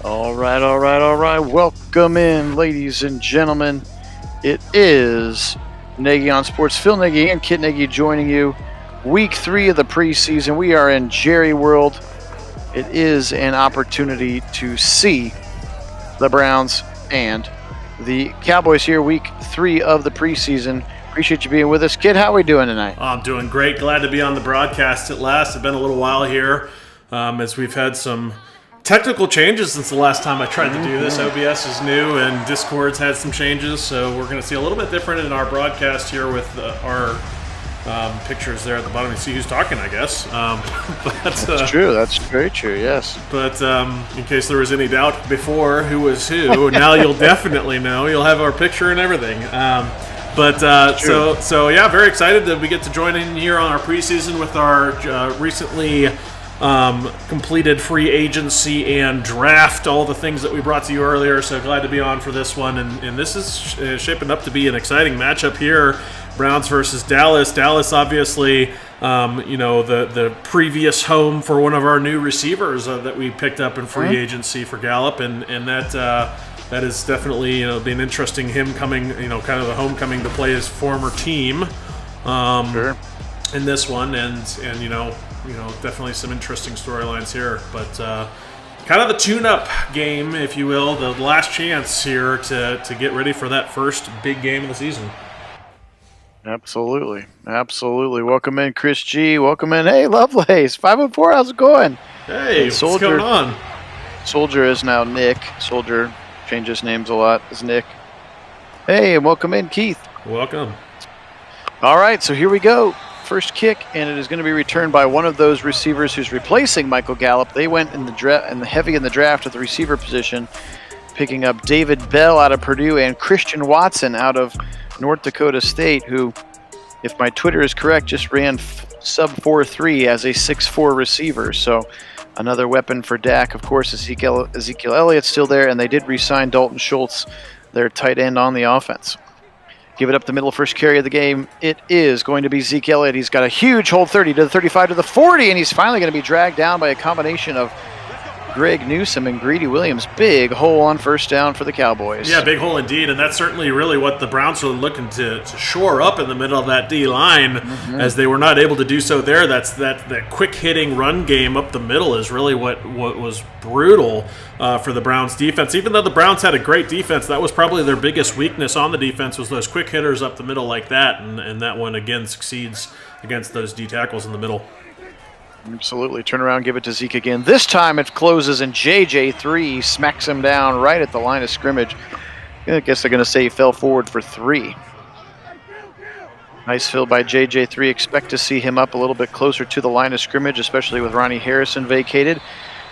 All right. Welcome in, ladies and gentlemen. It is Nagy on Sports. Phil Nagy and Kit Nagy joining you. Week 3 of the preseason. We are in Jerry World. It is an opportunity to see the Browns and the Cowboys here. Week 3 of the preseason. Appreciate you being with us. Kit, how are we doing tonight? I'm doing great. Glad to be on the broadcast at last. It's been a little while here as we've had some technical changes since the last time I tried to do this. OBS is new and Discord's had some changes, so we're going to see a little bit different in our broadcast here with our pictures there at the bottom. You see who's talking, I guess. That's true. That's very true, yes. But in case there was any doubt before who was who, now you'll definitely know. You'll have our picture and everything. So yeah, very excited that we get to join in here on our preseason with our recently completed free agency and draft, all the things that we brought to you earlier. So glad to be on for this one, and this is shaping up to be an exciting matchup here. Browns versus Dallas. Dallas, obviously, the previous home for one of our new receivers that we picked up in free agency for Gallup, and that is definitely been interesting. Him coming, kind of the homecoming to play his former team in this one, and definitely some interesting storylines here. But kind of the tune-up game, if you will, the last chance here to get ready for that first big game of the season. Absolutely. Welcome in, Chris G. Welcome in. Hey, Lovelace. 504, how's it going? Hey, what's going on? Soldier is now Nick. Soldier changes names a lot. Is Nick. Hey, and welcome in, Keith. Welcome. All right, so here we go. First kick, and it is going to be returned by one of those receivers who's replacing Michael Gallup. They went in the heavy in the draft at the receiver position, picking up David Bell out of Purdue and Christian Watson out of North Dakota State, who, if my Twitter is correct, just ran sub 4.3 as a 6'4 receiver. So another weapon for Dak. Of course, Ezekiel Elliott's still there, and they did re-sign Dalton Schultz, their tight end on the offense. Give it up the middle, first carry of the game. It is going to be Zeke Elliott. He's got a huge hold, 30 to the 35 to the 40, and he's finally going to be dragged down by a combination of Greg Newsome and Greedy Williams. Big hole on first down for the Cowboys. Yeah, big hole indeed, and that's certainly really what the Browns were looking to shore up in the middle of that D-line, as they were not able to do so there. That quick-hitting run game up the middle is really what was brutal for the Browns defense. Even though the Browns had a great defense, that was probably their biggest weakness on the defense, was those quick hitters up the middle like that, and that one, again, succeeds against those D tackles in the middle. Absolutely. Turn around, give it to Zeke again. This time it closes, and JJ3 smacks him down right at the line of scrimmage. I guess they're going to say he fell forward for 3. Nice fill by JJ3. Expect to see him up a little bit closer to the line of scrimmage, especially with Ronnie Harrison vacated.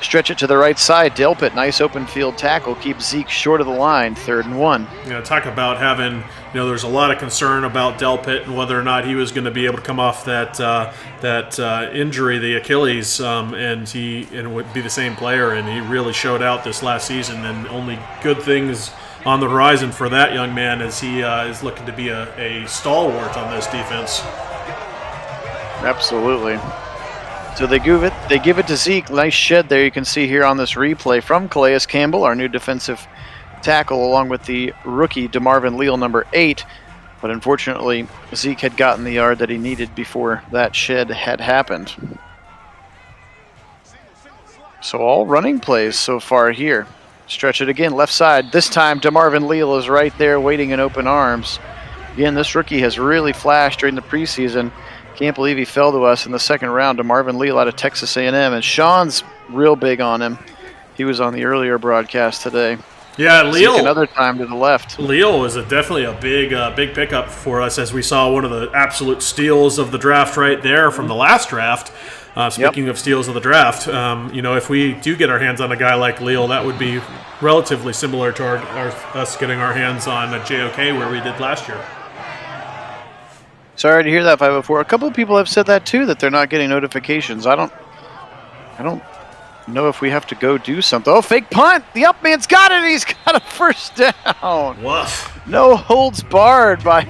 Stretch it to the right side. Delpit, nice open field tackle. Keeps Zeke short of the line. 3rd and 1. Talk about having, there's a lot of concern about Delpit and whether or not he was going to be able to come off that injury, the Achilles, and would be the same player. And he really showed out this last season, and only good things on the horizon for that young man as he is looking to be a stalwart on this defense. Absolutely. So they give it to Zeke. Nice shed there you can see here on this replay from Calais Campbell, our new defensive tackle, along with the rookie DeMarvin Leal, number 8. But unfortunately, Zeke had gotten the yard that he needed before that shed had happened. So all running plays so far here. Stretch it again, left side. This time DeMarvin Leal is right there waiting in open arms. Again, this rookie has really flashed during the preseason. Can't believe he fell to us in the second round to Marvin Leal out of Texas A&M, and Sean's real big on him. He was on the earlier broadcast today. Yeah, Leal. Another time to the left. Leal was definitely a big pickup for us, as we saw one of the absolute steals of the draft right there from the last draft. Speaking of steals of the draft, if we do get our hands on a guy like Leal, that would be relatively similar to us getting our hands on a JOK where we did last year. Sorry to hear that, 504. A couple of people have said that too, that they're not getting notifications. I don't know if we have to go do something. Oh, fake punt! The up man's got it. He's got a first down. Woof. No holds barred by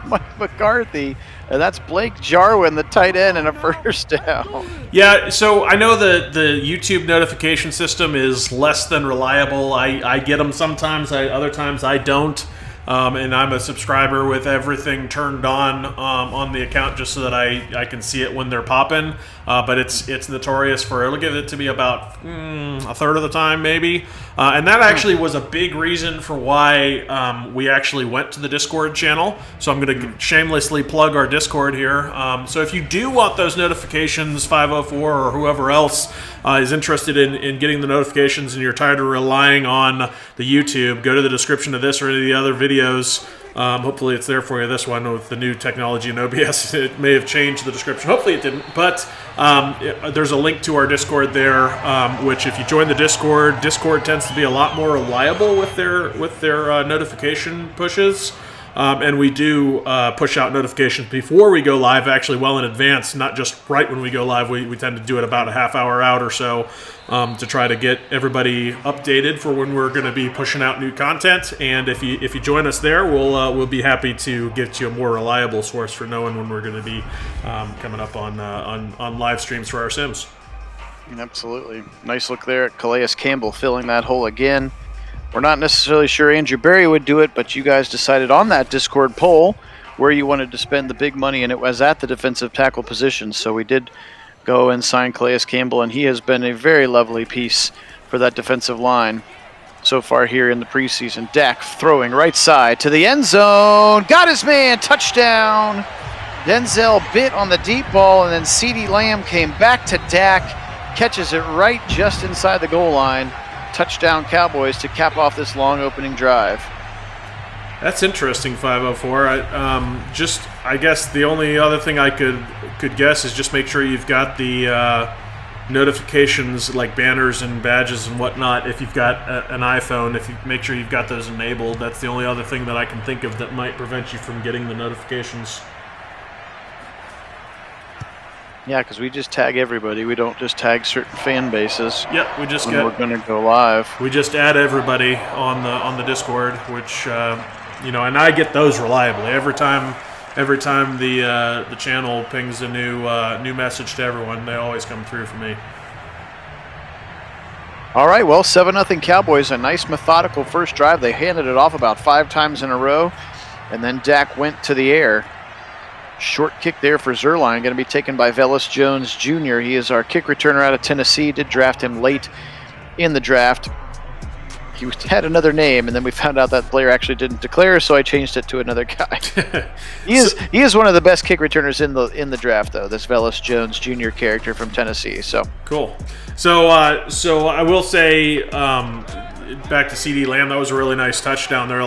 Mike McCarthy And that's Blake Jarwin, the tight end, and a first down. Yeah, so I know the YouTube notification system is less than reliable. I get them sometimes, other times I don't. And I'm a subscriber with everything turned on the account just so that I can see it when they're popping. But it's notorious for, it'll give it to me about a third of the time maybe. And that actually was a big reason for why we actually went to the Discord channel. So I'm going to shamelessly plug our Discord here. So if you do want those notifications, 504 or whoever else is interested in getting the notifications and you're tired of relying on the YouTube, go to the description of this or any of the other videos. Hopefully it's there for you. This one with the new technology and OBS, it may have changed the description. Hopefully it didn't, but there's a link to our Discord there, which if you join the Discord tends to be a lot more reliable with their notification pushes. And we do push out notifications before we go live, actually well in advance, not just right when we go live. We tend to do it about a half hour out or so to try to get everybody updated for when we're going to be pushing out new content. And if you join us there, we'll be happy to get you a more reliable source for knowing when we're going to be coming up on live streams for our Sims. Absolutely. Nice look there at Calais Campbell filling that hole again. We're not necessarily sure Andrew Berry would do it, but you guys decided on that Discord poll where you wanted to spend the big money, and it was at the defensive tackle position. So we did go and sign Calais Campbell, and he has been a very lovely piece for that defensive line so far here in the preseason. Dak throwing right side to the end zone. Got his man. Touchdown. Denzel bit on the deep ball, and then CeeDee Lamb came back to Dak, catches it right just inside the goal line. Touchdown Cowboys to cap off this long opening drive. That's interesting, 504. I guess the only other thing I could guess is just make sure you've got the notifications like banners and badges and whatnot. If you've got an iPhone, if you make sure you've got those enabled, that's the only other thing that I can think of that might prevent you from getting the notifications. Yeah, because we just tag everybody. We don't just tag certain fan bases. Yep, we're going to go live. We just add everybody on the Discord, which and I get those reliably every time the channel pings a new message to everyone. They always come through for me. All right, well, 7-0 Cowboys. A nice methodical first drive. They handed it off about 5 times in a row, and then Dak went to the air. Short kick there for Zerline, going to be taken by Velus Jones Jr. He is our kick returner out of Tennessee. Did draft him late in the draft. He had another name, and then we found out that player actually didn't declare, so I changed it to another guy. He is one of the best kick returners in the draft, though. This Velus Jones Jr. character from Tennessee. So cool. So I will say, back to CeeDee Lamb, that was a really nice touchdown. There's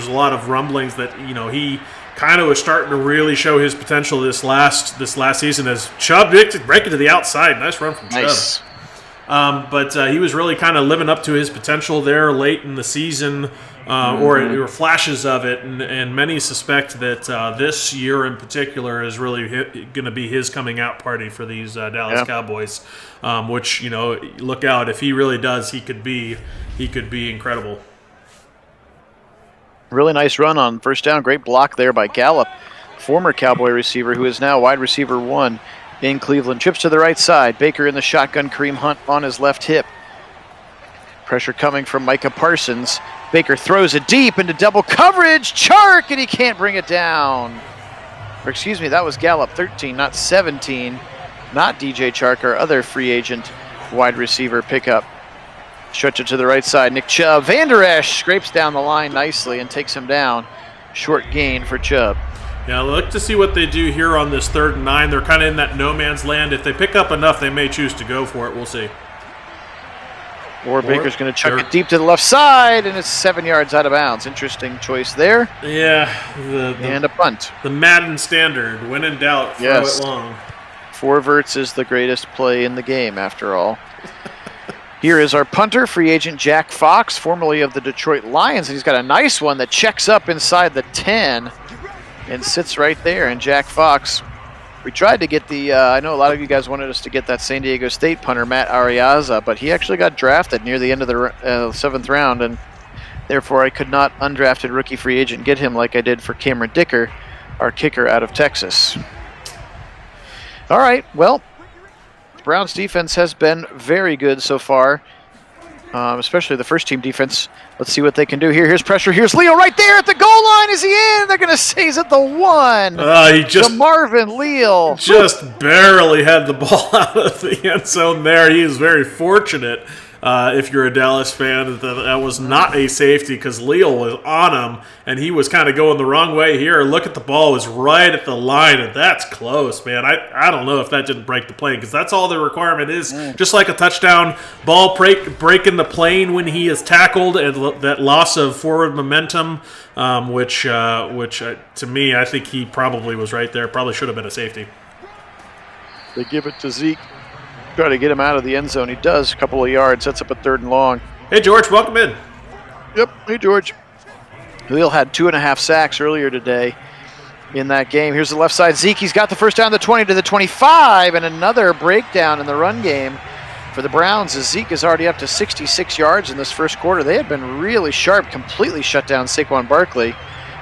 a lot of rumblings that he kind of was starting to really show his potential this last season as Chubb breaking to the outside. Nice run from nice. Chubb. But he was really kind of living up to his potential there late in the season, or flashes of it, and many suspect that this year in particular is really going to be his coming out party for these Dallas Cowboys, which, look out. If he really does, he could be incredible. Really nice run on first down. Great block there by Gallup, former Cowboy receiver who is now wide receiver 1 in Cleveland. Trips to the right side. Baker in the shotgun. Kareem Hunt on his left hip. Pressure coming from Micah Parsons. Baker throws it deep into double coverage. Chark, and he can't bring it down. Or excuse me, that was Gallup 13, not 17. Not DJ Chark, our other free agent wide receiver pickup. Stretch it to the right side. Nick Chubb. Van Der Esch scrapes down the line nicely and takes him down. Short gain for Chubb. Yeah, look to see what they do here on this 3rd and 9. They're kind of in that no man's land. If they pick up enough, they may choose to go for it. We'll see. Or Baker's going to chuck it deep to the left side, and it's 7 yards out of bounds. Interesting choice there. Yeah. And a punt. The Madden standard. When in doubt, throw it long. 4 verts is the greatest play in the game, after all. Here is our punter, free agent Jack Fox, formerly of the Detroit Lions. And he's got a nice one that checks up inside the 10 and sits right there. And Jack Fox, we tried to get the, I know a lot of you guys wanted us to get that San Diego State punter, Matt Ariaza, but he actually got drafted near the end of the 7th round, and therefore I could not undrafted rookie free agent get him like I did for Cameron Dicker. our kicker out of Texas. All right, well, the Browns defense has been very good so far, especially the first team defense. Let's see what they can do here. Here's pressure. Here's Leo right there at the goal line. Is he in? They're going to say he's at the 1. He Marvin Leal. Just barely had the ball out of the end zone there. He is very fortunate. If you're a Dallas fan, that was not a safety because Leal was on him, and he was kind of going the wrong way here. Look at the ball. It was right at the line, and that's close, man. I don't know if that didn't break the plane because that's all the requirement is. Just like a touchdown ball breaking the plane when he is tackled and that loss of forward momentum, which to me, I think he probably was right there. Probably should have been a safety. They give it to Zeke. Try to get him out of the end zone. He does, a couple of yards, sets up a 3rd and long. Hey, George, welcome in. Yep, hey, George. Leal had 2.5 sacks earlier today in that game. Here's the left side. Zeke, he's got the first down, the 20 to the 25, and another breakdown in the run game for the Browns as Zeke is already up to 66 yards in this first quarter. They had been really sharp, completely shut down Saquon Barkley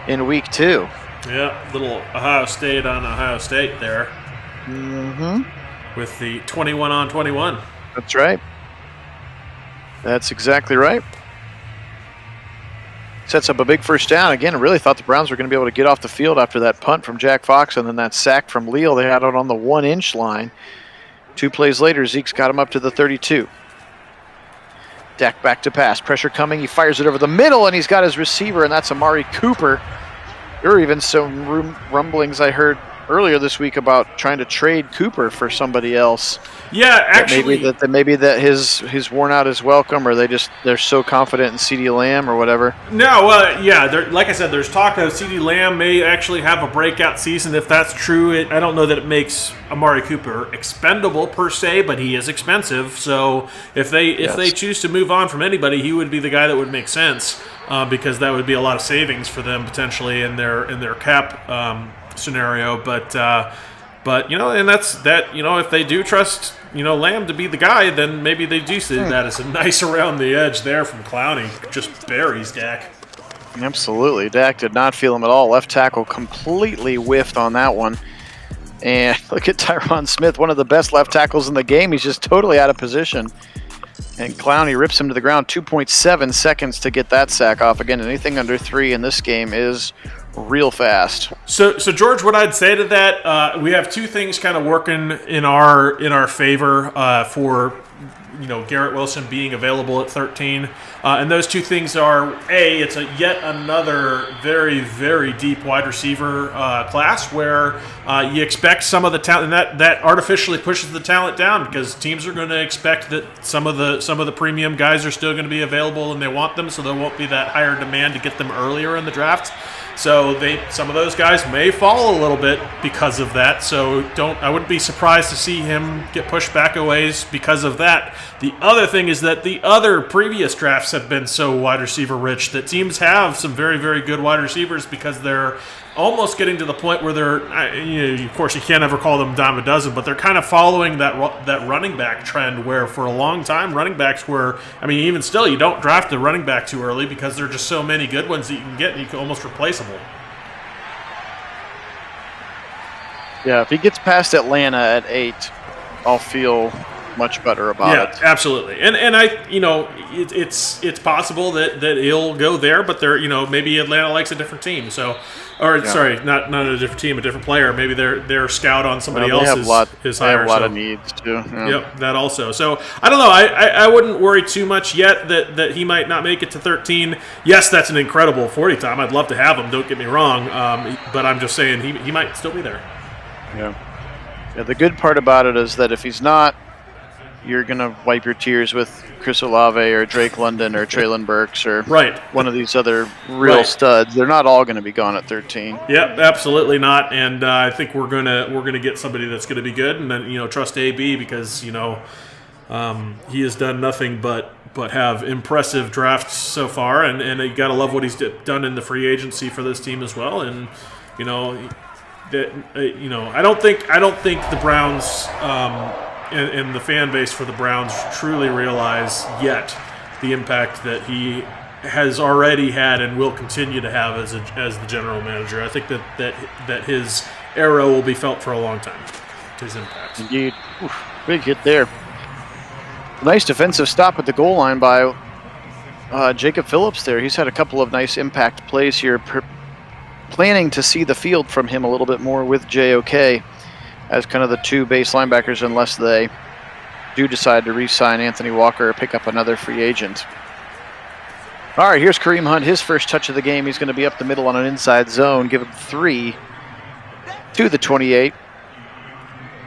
in week 2. Yeah, little Ohio State on Ohio State there. Mm-hmm. With the 21-on-21. That's right. That's exactly right. Sets up a big first down. Again, I really thought the Browns were going to be able to get off the field after that punt from Jack Fox and then that sack from Leal. They had it on the 1-inch line. 2 plays later, Zeke's got him up to the 32. Dak back to pass. Pressure coming. He fires it over the middle, and he's got his receiver, and that's Amari Cooper. There were even some rumblings I heard earlier this week about trying to trade Cooper for somebody else. Yeah, actually, maybe that his worn out his welcome, or they're so confident in CeeDee Lamb or whatever. No, like I said, there's talk that CeeDee Lamb may actually have a breakout season. If that's true, I don't know that it makes Amari Cooper expendable per se, but he is expensive. So if they choose to move on from anybody, he would be the guy that would make sense because that would be a lot of savings for them potentially in their cap scenario. But and that's that. If they do trust Lamb to be the guy, then maybe they do see that as a nice around the edge there from Clowney. Just buries Dak. Absolutely, Dak did not feel him at all. Left tackle completely whiffed on that one. And look at Tyron Smith, one of the best left tackles in the game. He's just totally out of position. And Clowney rips him to the ground. 2.7 seconds to get that sack off. Again, anything under 3 in this game is real fast. So George, what I'd say to that, we have 2 things kind of working in our favor for Garrett Wilson being available at 13, and those 2 things are it's yet another very, very deep wide receiver class where you expect some of the talent, and that artificially pushes the talent down because teams are going to expect that some of the premium guys are still going to be available and they want them, so there won't be that higher demand to get them earlier in the draft. So some of those guys may fall a little bit because of that. So I wouldn't be surprised to see him get pushed back a ways because of that. The other thing is that the other previous drafts have been so wide receiver rich that teams have some very, very good wide receivers because they're almost getting to the point where they're, of course, you can't ever call them dime a dozen, but they're kind of following that running back trend where for a long time running backs were, even still, you don't draft the running back too early because there are just so many good ones that you can get and you can almost replace them. Yeah, if he gets past Atlanta at 8, I'll feel much better about it. Yeah, absolutely. And it's possible that he'll go there, but maybe Atlanta likes a different team. So, sorry, not a different team, a different player. Maybe they're scout on somebody else's his higher. They have a lot of needs too. Yeah. Yep, that also. So I don't know. I wouldn't worry too much yet that he might not make it to 13. Yes, that's an incredible 40 time. I'd love to have him. Don't get me wrong. But I'm just saying he might still be there. Yeah. The good part about it is that if he's not, you're going to wipe your tears with Chris Olave or Drake London or Traylon Burks or one of these other real studs. They're not all going to be gone at 13. Yep, absolutely not. And I think we're gonna get somebody that's going to be good, and then trust AB because he has done nothing but have impressive drafts so far, and you got to love what he's done in the free agency for this team as well. And I don't think the Browns. And the fan base for the Browns truly realize yet the impact that he has already had and will continue to have as the general manager. I think that his era will be felt for a long time. His impact. Indeed. Oof, big hit there. Nice defensive stop at the goal line by Jacob Phillips there. He's had a couple of nice impact plays here. Planning to see the field from him a little bit more with JOK as kind of the two base linebackers, unless they do decide to re-sign Anthony Walker or pick up another free agent. All right, here's Kareem Hunt, his first touch of the game. He's going to be up the middle on an inside zone. Give him 3 to the 28.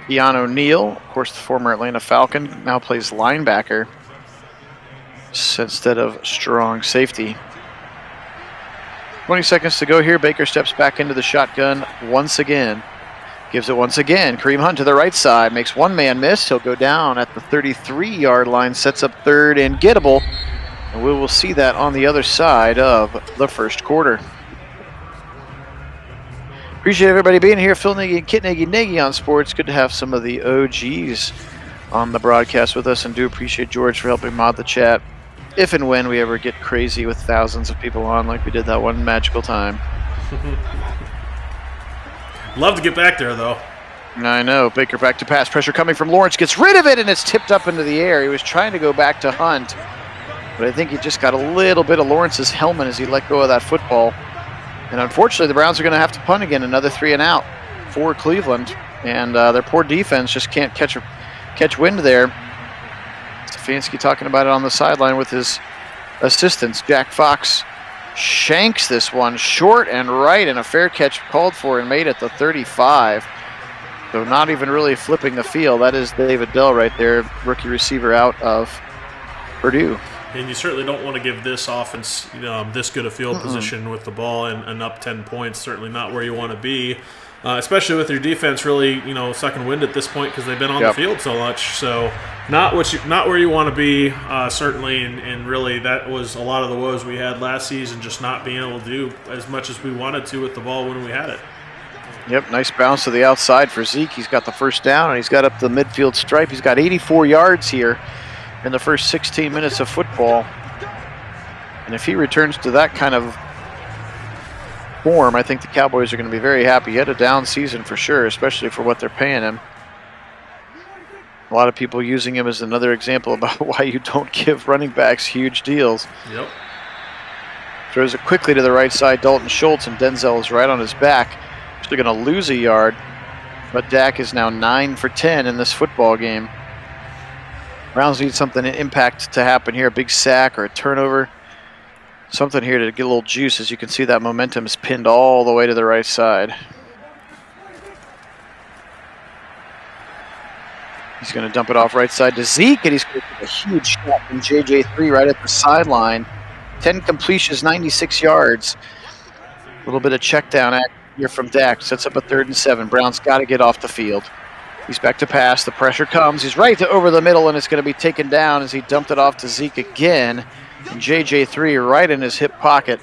Keon O'Neal, of course, the former Atlanta Falcon, now plays linebacker instead of strong safety. 20 seconds to go here. Baker steps back into the shotgun once again. Gives it once again. Kareem Hunt to the right side. Makes one man miss. He'll go down at the 33-yard line. Sets up third and gettable. And we will see that on the other side of the first quarter. Appreciate everybody being here. Phil Nagy and Kit Nagy on sports. Good to have some of the OGs on the broadcast with us, and do appreciate George for helping mod the chat if and when we ever get crazy with thousands of people on like we did that one magical time. Love to get back there, though. I know. Baker back to pass. Pressure coming from Lawrence. Gets rid of it, and it's tipped up into the air. He was trying to go back to Hunt, but I think he just got a little bit of Lawrence's helmet as he let go of that football. And unfortunately, the Browns are going to have to punt again, another 3 and out for Cleveland. And their poor defense just can't catch wind there. Stefanski talking about it on the sideline with his assistants. Jack Fox shanks this one short and right, and a fair catch called for and made at the 35. So not even really flipping the field. That is David Bell right there, rookie receiver out of Purdue. And you certainly don't want to give this offense this good a field position with the ball and up 10 points. Certainly not where you want to be, especially with your defense really sucking wind at this point because they've been on the field so much. So not where you want to be, certainly. And really that was a lot of the woes we had last season, just not being able to do as much as we wanted to with the ball when we had it. Yep, nice bounce to the outside for Zeke. He's got the first down, and he's got up the midfield stripe. He's got 84 yards here in the first 16 minutes of football. And if he returns to that kind of form, I think the Cowboys are going to be very happy. He had a down season for sure, especially for what they're paying him. A lot of people using him as another example about why you don't give running backs huge deals. Yep. Throws it quickly to the right side. Dalton Schultz, and Denzel is right on his back. Actually going to lose a yard, but Dak is now 9 for 10 in this football game. Browns need something to impact to happen here, a big sack or a turnover. Something here to get a little juice. As you can see, that momentum is pinned all the way to the right side. He's going to dump it off right side to Zeke, and he's going to take a huge shot from JJ3 right at the sideline. 10 completions, 96 yards. A little bit of check down act here from Dak. Sets up a 3rd and 7. Browns got to get off the field. He's back to pass. The pressure comes. He's right over the middle, and it's going to be taken down as he dumped it off to Zeke again. And JJ3 right in his hip pocket.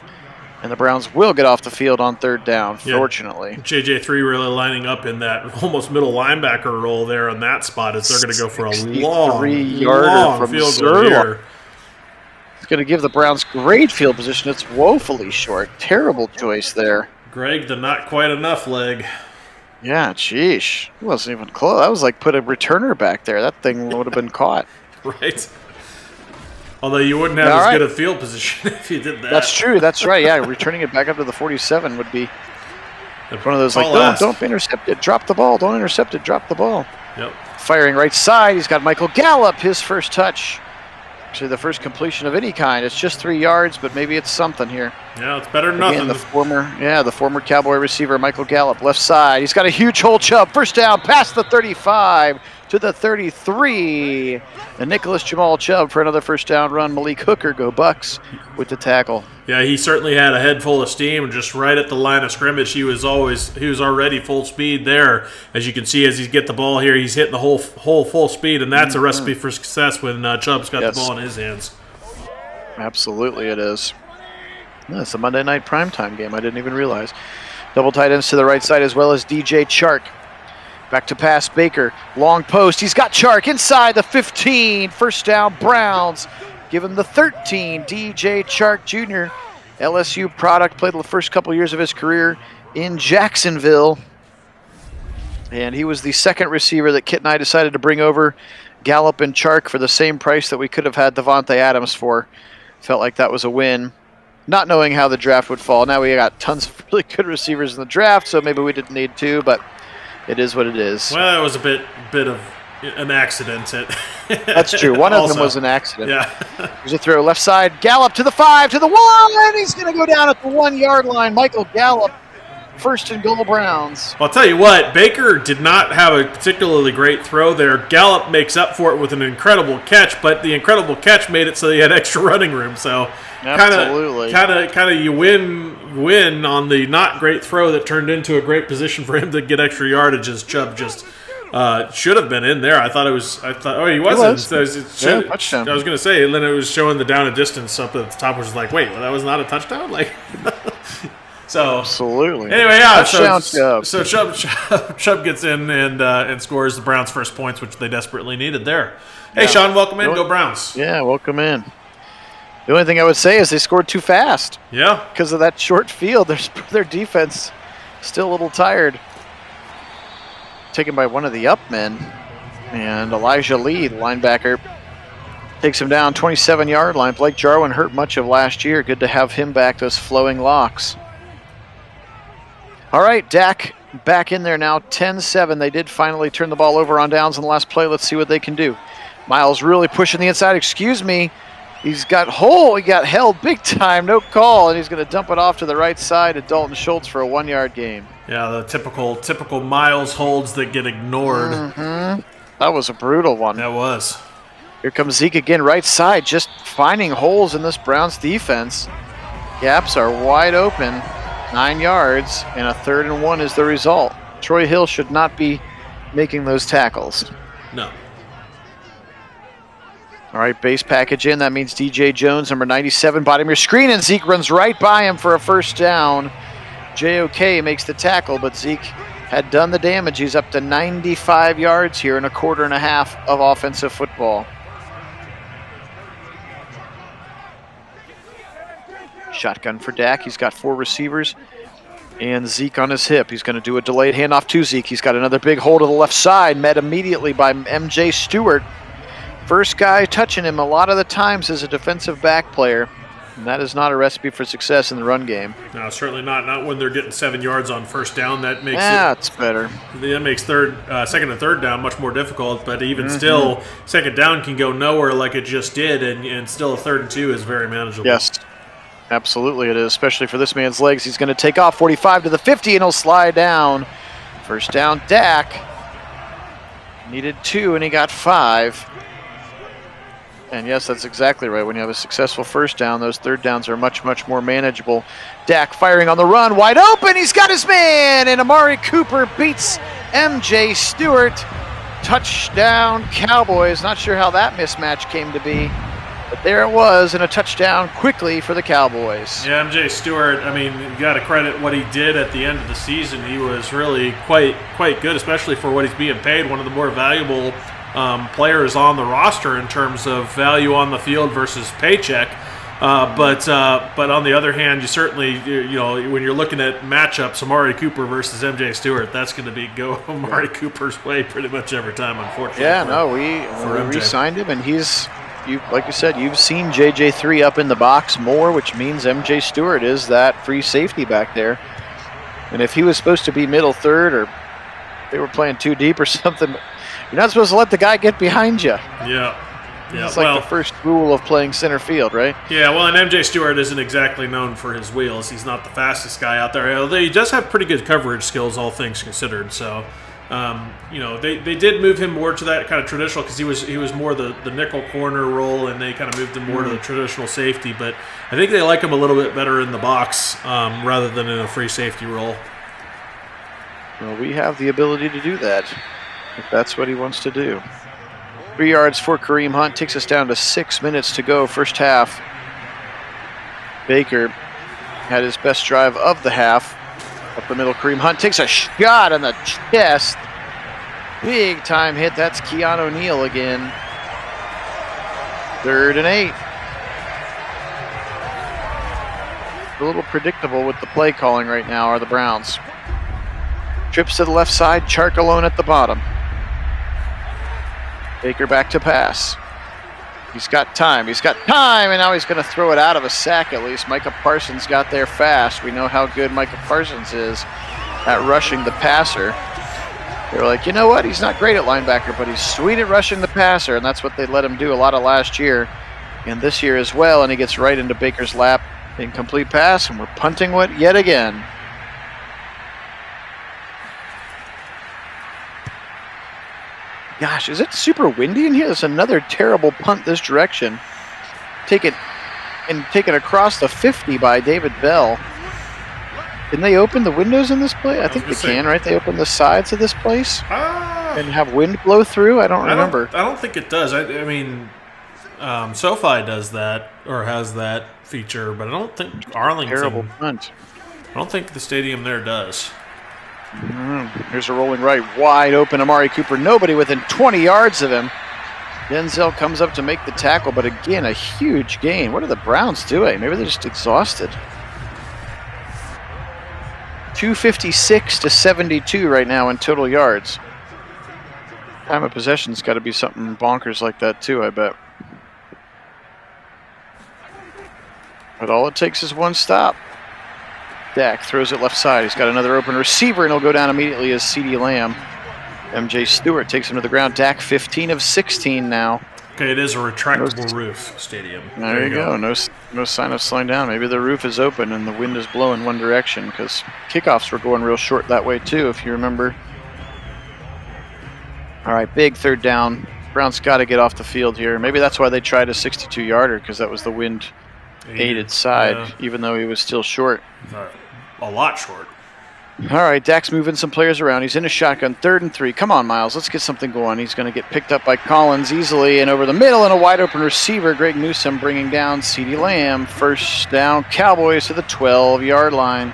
And the Browns will get off the field on 3rd down, fortunately. JJ3 really lining up in that almost middle linebacker role there on that spot as they're going to go for a long from field goal here. It's going to give the Browns great field position. It's woefully short. Terrible choice there. Greg, the not quite enough leg. Yeah, sheesh. It wasn't even close. That was like put a returner back there. That thing would have been caught. Right. Although you wouldn't have as good a field position if you did that. That's true. That's right. Yeah, returning it back up to the 47 would be one of those like, don't intercept it, drop the ball. Don't intercept it, drop the ball. Yep. Firing right side. He's got Michael Gallup, his first touch. Actually, the first completion of any kind. It's just 3 yards, but maybe it's something here. Yeah, it's better than nothing. Again, the former Cowboy receiver, Michael Gallup, left side. He's got a huge hole. Chubb, first down, past the 35 to the 33. And Nicholas Jamal Chubb for another first down run. Malik Hooker, go Bucks, with the tackle. Yeah, he certainly had a head full of steam. Just right at the line of scrimmage, he was already full speed there. As you can see, as he get the ball here, he's hitting the whole full speed, and that's a recipe for success when Chubb's got the ball in his hands. Absolutely, it is. Yeah, it's a Monday night primetime game. I didn't even realize. Double tight ends to the right side as well as DJ Chark. Back to pass, Baker. Long post. He's got Chark inside the 15. First down, Browns. Give him the 13, DJ Chark Jr., LSU product, played the first couple years of his career in Jacksonville. And he was the second receiver that Kit and I decided to bring over, Gallup and Chark, for the same price that we could have had Devontae Adams for. Felt like that was a win, not knowing how the draft would fall. Now we got tons of really good receivers in the draft, so maybe we didn't need to, but it is what it is. Well, it was a bit of an accident. That's true. One of them was an accident. Yeah. There's a throw left side. Gallup to the 5, to the 1, and he's going to go down at the 1 yard line. Michael Gallup, first and goal Browns. I'll tell you what, Baker did not have a particularly great throw there. Gallup makes up for it with an incredible catch, but the incredible catch made it so he had extra running room. So absolutely, kind of you win on the not great throw that turned into a great position for him to get extra yardage, as Chubb just should have been in there. I thought he wasn't. Touchdown. I was going to say, and then it was showing the down and distance up at the top, which was like, wait, well, that was not a touchdown? Like, so absolutely. Anyway, yeah. Touchdown, So Chubb gets in and scores the Browns' first points, which they desperately needed there. Hey, yeah. Sean, welcome in. Go Browns. Yeah, welcome in. The only thing I would say is they scored too fast. Yeah. Because of that short field, their defense still a little tired. Taken by one of the up men, and Elijah Lee, the linebacker, takes him down 27-yard line. Blake Jarwin hurt much of last year. Good to have him back, those flowing locks. All right, Dak back in there now, 10-7. They did finally turn the ball over on downs in the last play. Let's see what they can do. Miles really pushing the inside. Excuse me. He got held big time, no call, and he's going to dump it off to the right side to Dalton Schultz for a 1-yard gain. Yeah, the typical Miles holds that get ignored. Mm-hmm. That was a brutal one. That was. Here comes Zeke again, right side, just finding holes in this Browns defense. Gaps are wide open, 9 yards, and a 3rd and 1 is the result. Troy Hill should not be making those tackles. No. All right, base package in. That means DJ Jones, number 97, bottom of your screen, and Zeke runs right by him for a first down. JOK makes the tackle, but Zeke had done the damage. He's up to 95 yards here in a quarter and a half of offensive football. Shotgun for Dak. He's got 4 receivers and Zeke on his hip. He's going to do a delayed handoff to Zeke. He's got another big hole to the left side, met immediately by MJ Stewart. First guy touching him a lot of the times is a defensive back player. And that is not a recipe for success in the run game. No, certainly not. Not when they're getting 7 yards on first down. That makes it's better. That makes second and third down much more difficult. But even still, second down can go nowhere like it just did, and still a 3rd and 2 is very manageable. Yes, absolutely it is, especially for this man's legs. He's going to take off 45 to the 50, and he'll slide down. First down, Dak. Needed 2, and he got 5. And yes, that's exactly right. When you have a successful first down, those third downs are much, much more manageable. Dak firing on the run, wide open. He's got his man, and Amari Cooper beats MJ Stewart. Touchdown, Cowboys. Not sure how that mismatch came to be, but there it was, and a touchdown quickly for the Cowboys. Yeah, MJ Stewart, I mean, you got to credit what he did at the end of the season. He was really quite good, especially for what he's being paid. One of the more valuable players on the roster in terms of value on the field versus paycheck. But on the other hand, you certainly, when you're looking at matchups, Amari Cooper versus MJ Stewart, that's going to go Amari Cooper's way pretty much every time, unfortunately. Yeah, we re-signed him, and like you said, you've seen JJ3 up in the box more, which means MJ Stewart is that free safety back there. And if he was supposed to be middle third, or they were playing too deep or something, you're not supposed to let the guy get behind you. Yeah. It's like the first rule of playing center field, right? Yeah, well, and MJ Stewart isn't exactly known for his wheels. He's not the fastest guy out there. Although he does have pretty good coverage skills, all things considered. So, they did move him more to that kind of traditional, because he was more the nickel corner role, and they kind of moved him more to the traditional safety. But I think they like him a little bit better in the box rather than in a free safety role. Well, we have the ability to do that if that's what he wants to do. 3 yards for Kareem Hunt. Takes us down to 6 minutes to go, first half. Baker had his best drive of the half. Up the middle, Kareem Hunt takes a shot in the chest. Big time hit. That's Keanu Neal again. 3rd and 8. a little predictable with the play calling right now are the Browns. Trips to the left side, Chark alone at the bottom. Baker back to pass. He's got time, and now he's going to throw it out of a sack at least. Micah Parsons got there fast. We know how good Micah Parsons is at rushing the passer. They're like, you know what? He's not great at linebacker, but he's sweet at rushing the passer, and that's what they let him do a lot of last year and this year as well, and he gets right into Baker's lap. Incomplete pass, and we're punting it yet again. Gosh, is it super windy in here? There's another terrible punt this direction. Taken across the 50 by David Bell. Can they open the windows in this place? I think they can, right? They open the sides of this place and have wind blow through? I don't remember. I don't think it does. I mean, SoFi does that or has that feature, but I don't think Arlington. Terrible punt. I don't think the stadium there does. Here's a rolling right, wide open Amari Cooper. Nobody within 20 yards of him. Denzel comes up to make the tackle, but again, a huge gain. What are the Browns doing? Maybe they're just exhausted. 256 to 72 right now in total yards. Time of possession's got to be something bonkers like that too, I bet. But all it takes is one stop. Dak throws it left side. He's got another open receiver, and he'll go down immediately as CeeDee Lamb. MJ Stewart takes him to the ground. Dak 15 of 16 now. Okay, it is a retractable roof stadium. There you go. No sign of slowing down. Maybe the roof is open and the wind is blowing one direction, because kickoffs were going real short that way too, if you remember. All right, big third down. Browns got to get off the field here. Maybe that's why they tried a 62-yarder, because that was the wind-aided side, even though he was still short. A lot short. All right, Dak's moving some players around. He's in a shotgun, 3rd and 3. Come on, Miles, let's get something going. He's going to get picked up by Collins easily, and over the middle, and a wide-open receiver. Greg Newsome bringing down CeeDee Lamb. First down, Cowboys to the 12-yard line.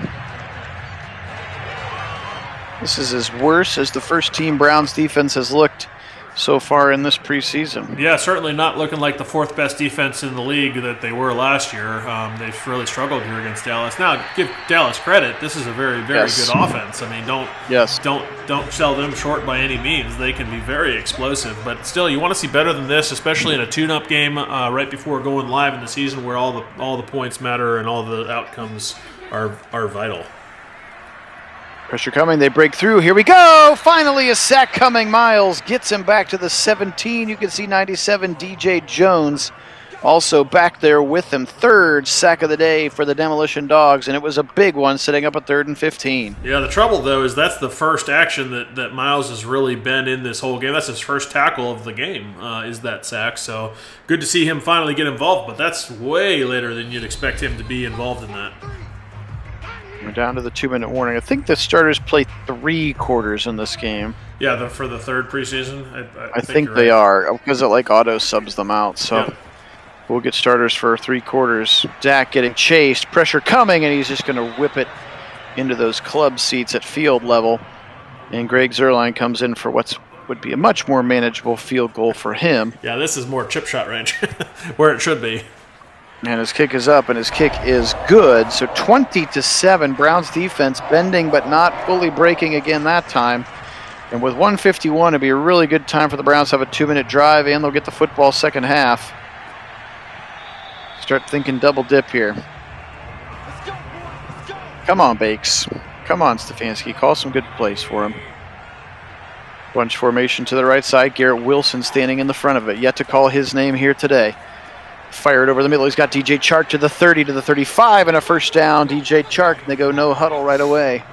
This is as worse as the first-team Browns defense has looked so far in this preseason. Yeah, certainly not looking like the 4th best defense in the league that they were last year. They've really struggled here against Dallas. Now, give Dallas credit. This is a very, very good offense. I mean, don't sell them short by any means. They can be very explosive, but still, you want to see better than this, especially in a tune-up game right before going live in the season, where all the points matter and all the outcomes are vital. Pressure coming, they break through. Here we go! Finally a sack coming. Miles gets him back to the 17. You can see 97 DJ Jones also back there with him. 3rd sack of the day for the Demolition Dogs, and it was a big one, setting up a 3rd and 15. Yeah, the trouble, though, is that's the first action that Miles has really been in this whole game. That's his first tackle of the game, is that sack. So good to see him finally get involved, but that's way later than you'd expect him to be involved in that. We're down to the 2-minute warning. I think the starters play 3 quarters in this game. Yeah, for the 3rd preseason? I think they are, because it auto subs them out. So we'll get starters for 3 quarters. Dak getting chased, pressure coming, and he's just going to whip it into those club seats at field level. And Greg Zuerlein comes in for would be a much more manageable field goal for him. Yeah, this is more chip shot range, where it should be. And his kick is up, and his kick is good. So 20-7, Browns defense bending but not fully breaking again that time. And with 1:51, it'd be a really good time for the Browns to have a 2-minute drive, and they'll get the football second half. Start thinking double dip here. Come on, Bakes. Come on, Stefanski. Call some good plays for him. Bunch formation to the right side. Garrett Wilson standing in the front of it. Yet to call his name here today. Fired over the middle. He's got DJ Chark to the 30, to the 35, and a first down. DJ Chark, and they go no huddle right away.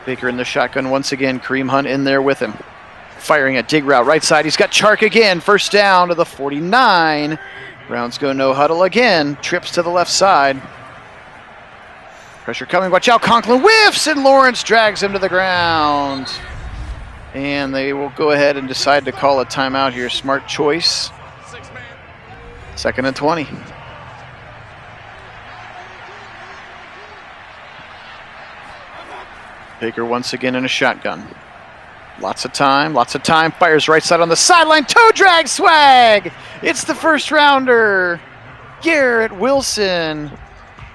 Baker in the shotgun once again. Kareem Hunt in there with him. Firing a dig route right side. He's got Chark again. First down to the 49. Browns go no huddle again. Trips to the left side. Pressure coming. Watch out. Conklin whiffs, and Lawrence drags him to the ground. And they will go ahead and decide to call a timeout here. Smart choice. 2nd and 20. Baker once again in a shotgun. Lots of time. Fires right side on the sideline. Toe drag swag. It's the first rounder. Garrett Wilson.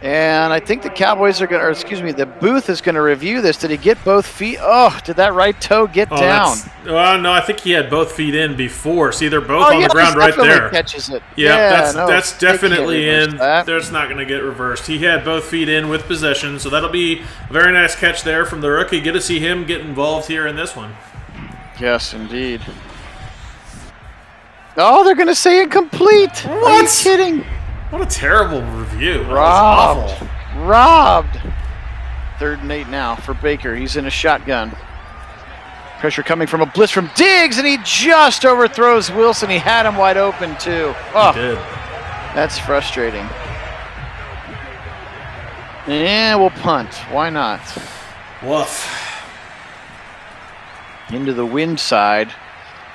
And I think the Cowboys are going to, or excuse me, the booth is going to review this. Did he get both feet? Oh, did that right toe get down? Well, no, I think he had both feet in before. See, they're both on the ground right there. Catches it. Yeah, that's definitely in. That's not going to get reversed. He had both feet in with possession, so that'll be a very nice catch there from the rookie. Get to see him get involved here in this one. Yes, indeed. Oh, they're going to say incomplete. What? Are you kidding? What a terrible review. Robbed. That was awful. Robbed. 3rd and 8 now for Baker. He's in a shotgun. Pressure coming from a blitz from Diggs, and he just overthrows Wilson. He had him wide open, too. Oh, He did. that's frustrating. Yeah, we'll punt. Why not? Woof. Into the wind side.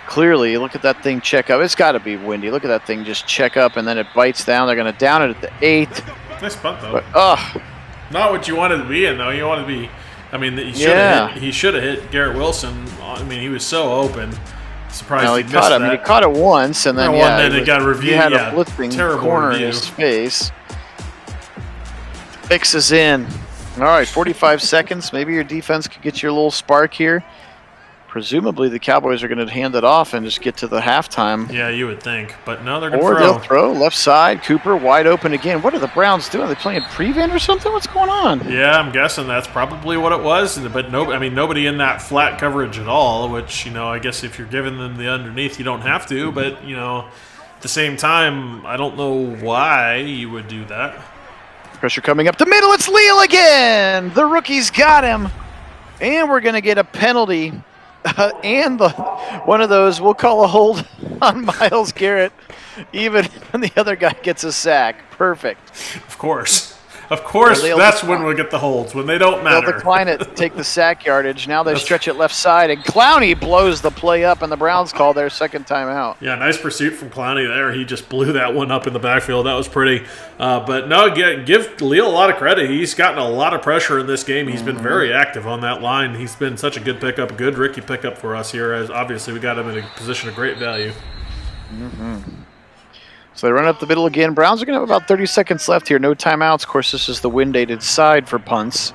Clearly, look at that thing check up. It's got to be windy. Look at that thing just check up, and then it bites down. They're going to down it at the 8th. Nice punt, though. But, not what you wanted to be in, though. You wanted to be. I mean, he should have hit Garrett Wilson. I mean, he was so open. Surprised he missed that. I mean, he caught it once, and then it got reviewed. He had a blitzing corner in his face. Fixes in. All right, 45 seconds. Maybe your defense could get you a little spark here. Presumably, the Cowboys are going to hand it off and just get to the halftime. Yeah, you would think. But no, they're going to throw. Or throw. they'll throw. Left side, Cooper wide open again. What are the Browns doing? Are they playing prevent or something? What's going on? Yeah, I'm guessing that's probably what it was. But nobody in that flat coverage at all, which, I guess if you're giving them the underneath, you don't have to. But, at the same time, I don't know why you would do that. Pressure coming up the middle. It's Leal again. The rookie's got him. And we're going to get a penalty. And one of those, we'll call a hold on Myles Garrett, even when the other guy gets a sack. Perfect. Of course. That's when we'll get the holds, when they don't matter. They'll decline it, take the sack yardage. Now they stretch it left side, and Clowney blows the play up, and the Browns call their second timeout. Yeah, nice pursuit from Clowney there. He just blew that one up in the backfield. That was pretty. But no, give Leal a lot of credit. He's gotten a lot of pressure in this game. He's been very active on that line. He's been such a good pickup, a good rookie pickup for us here, as obviously we got him in a position of great value. So they run up the middle again. Browns are going to have about 30 seconds left here. No timeouts. Of course, this is the wind-aided side for punts.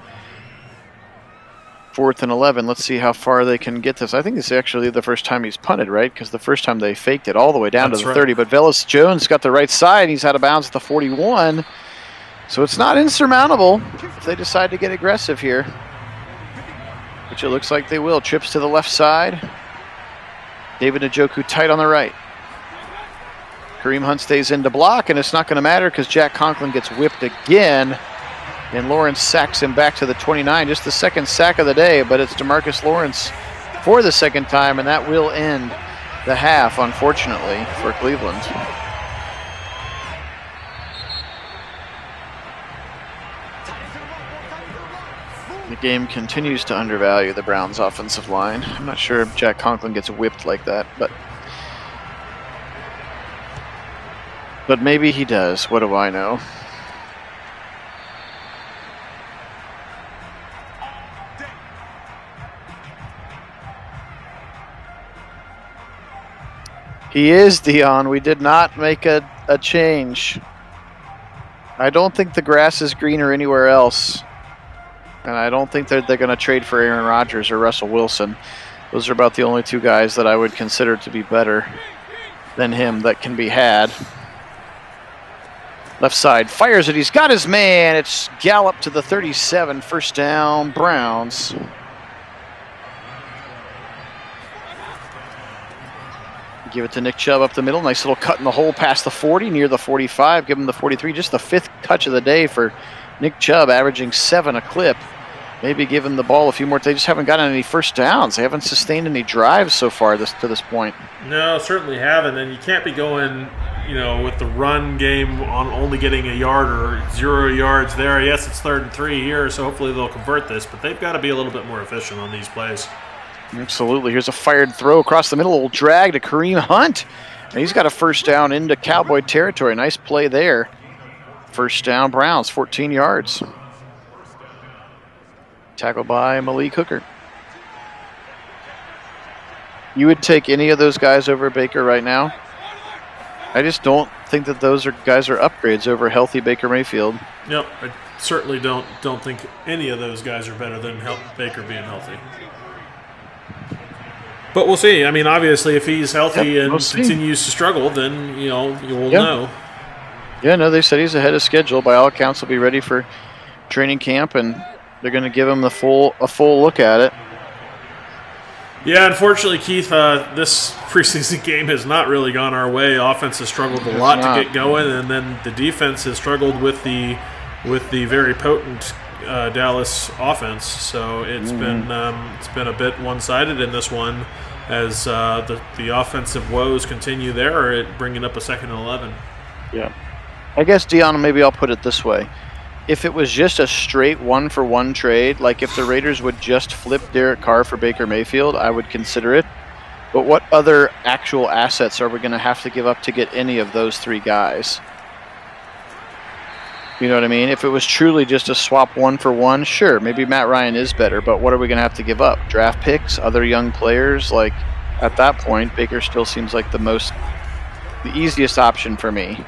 4th and 11. Let's see how far they can get this. I think this is actually the first time he's punted, right? Because the first time they faked it all the way down to the 30. But Velus Jones got the right side. He's out of bounds at the 41. So it's not insurmountable if they decide to get aggressive here, which it looks like they will. Trips to the left side. David Njoku tight on the right. Kareem Hunt stays in to block, and it's not going to matter because Jack Conklin gets whipped again, and Lawrence sacks him back to the 29. Just the second sack of the day, but it's DeMarcus Lawrence for the second time, and that will end the half, unfortunately, for Cleveland. The game continues to undervalue the Browns' offensive line. I'm not sure if Jack Conklin gets whipped like that, but maybe he does. What do I know? He is, Dion. We did not make a change. I don't think the grass is greener anywhere else. And I don't think they're going to trade for Aaron Rodgers or Russell Wilson. Those are about the only two guys that I would consider to be better than him that can be had. Left side, fires it. He's got his man. It's Gallup to the 37. First down, Browns. Give it to Nick Chubb up the middle. Nice little cut in the hole past the 40, near the 45. Give him the 43. Just the 5th touch of the day for Nick Chubb, averaging 7 a clip. Maybe give him the ball a few more. They just haven't gotten any first downs. They haven't sustained any drives so far to this point. No, certainly haven't. And you can't be going, with the run game on only getting a yard or 0 yards there. Yes, it's 3rd and 3 here, so hopefully they'll convert this. But they've got to be a little bit more efficient on these plays. Absolutely. Here's a fired throw across the middle. A little drag to Kareem Hunt. And he's got a first down into Cowboy territory. Nice play there. First down, Browns, 14 yards. Tackled by Malik Hooker. You would take any of those guys over Baker right now? I just don't think that those guys are upgrades over healthy Baker Mayfield. Yep, I certainly don't think any of those guys are better than Baker being healthy. But we'll see. I mean, obviously, if he's healthy and continues to struggle, then you will know. Yeah, no, they said he's ahead of schedule. By all accounts, he'll be ready for training camp, and they're going to give him a full look at it. Yeah, unfortunately, Keith, this preseason game has not really gone our way. Offense has struggled a lot to get going, and then the defense has struggled with the very potent Dallas offense. So it's been a bit one-sided in this one as the offensive woes continue there, at bringing up a 2nd and 11. Yeah, I guess, Dion, maybe I'll put it this way. If it was just a straight 1-for-1 trade, like if the Raiders would just flip Derek Carr for Baker Mayfield, I would consider it. But what other actual assets are we going to have to give up to get any of those 3 guys? You know what I mean? If it was truly just a swap 1-for-1, sure, maybe Matt Ryan is better, but what are we going to have to give up? Draft picks, other young players? Like, at that point, Baker still seems like the easiest option for me.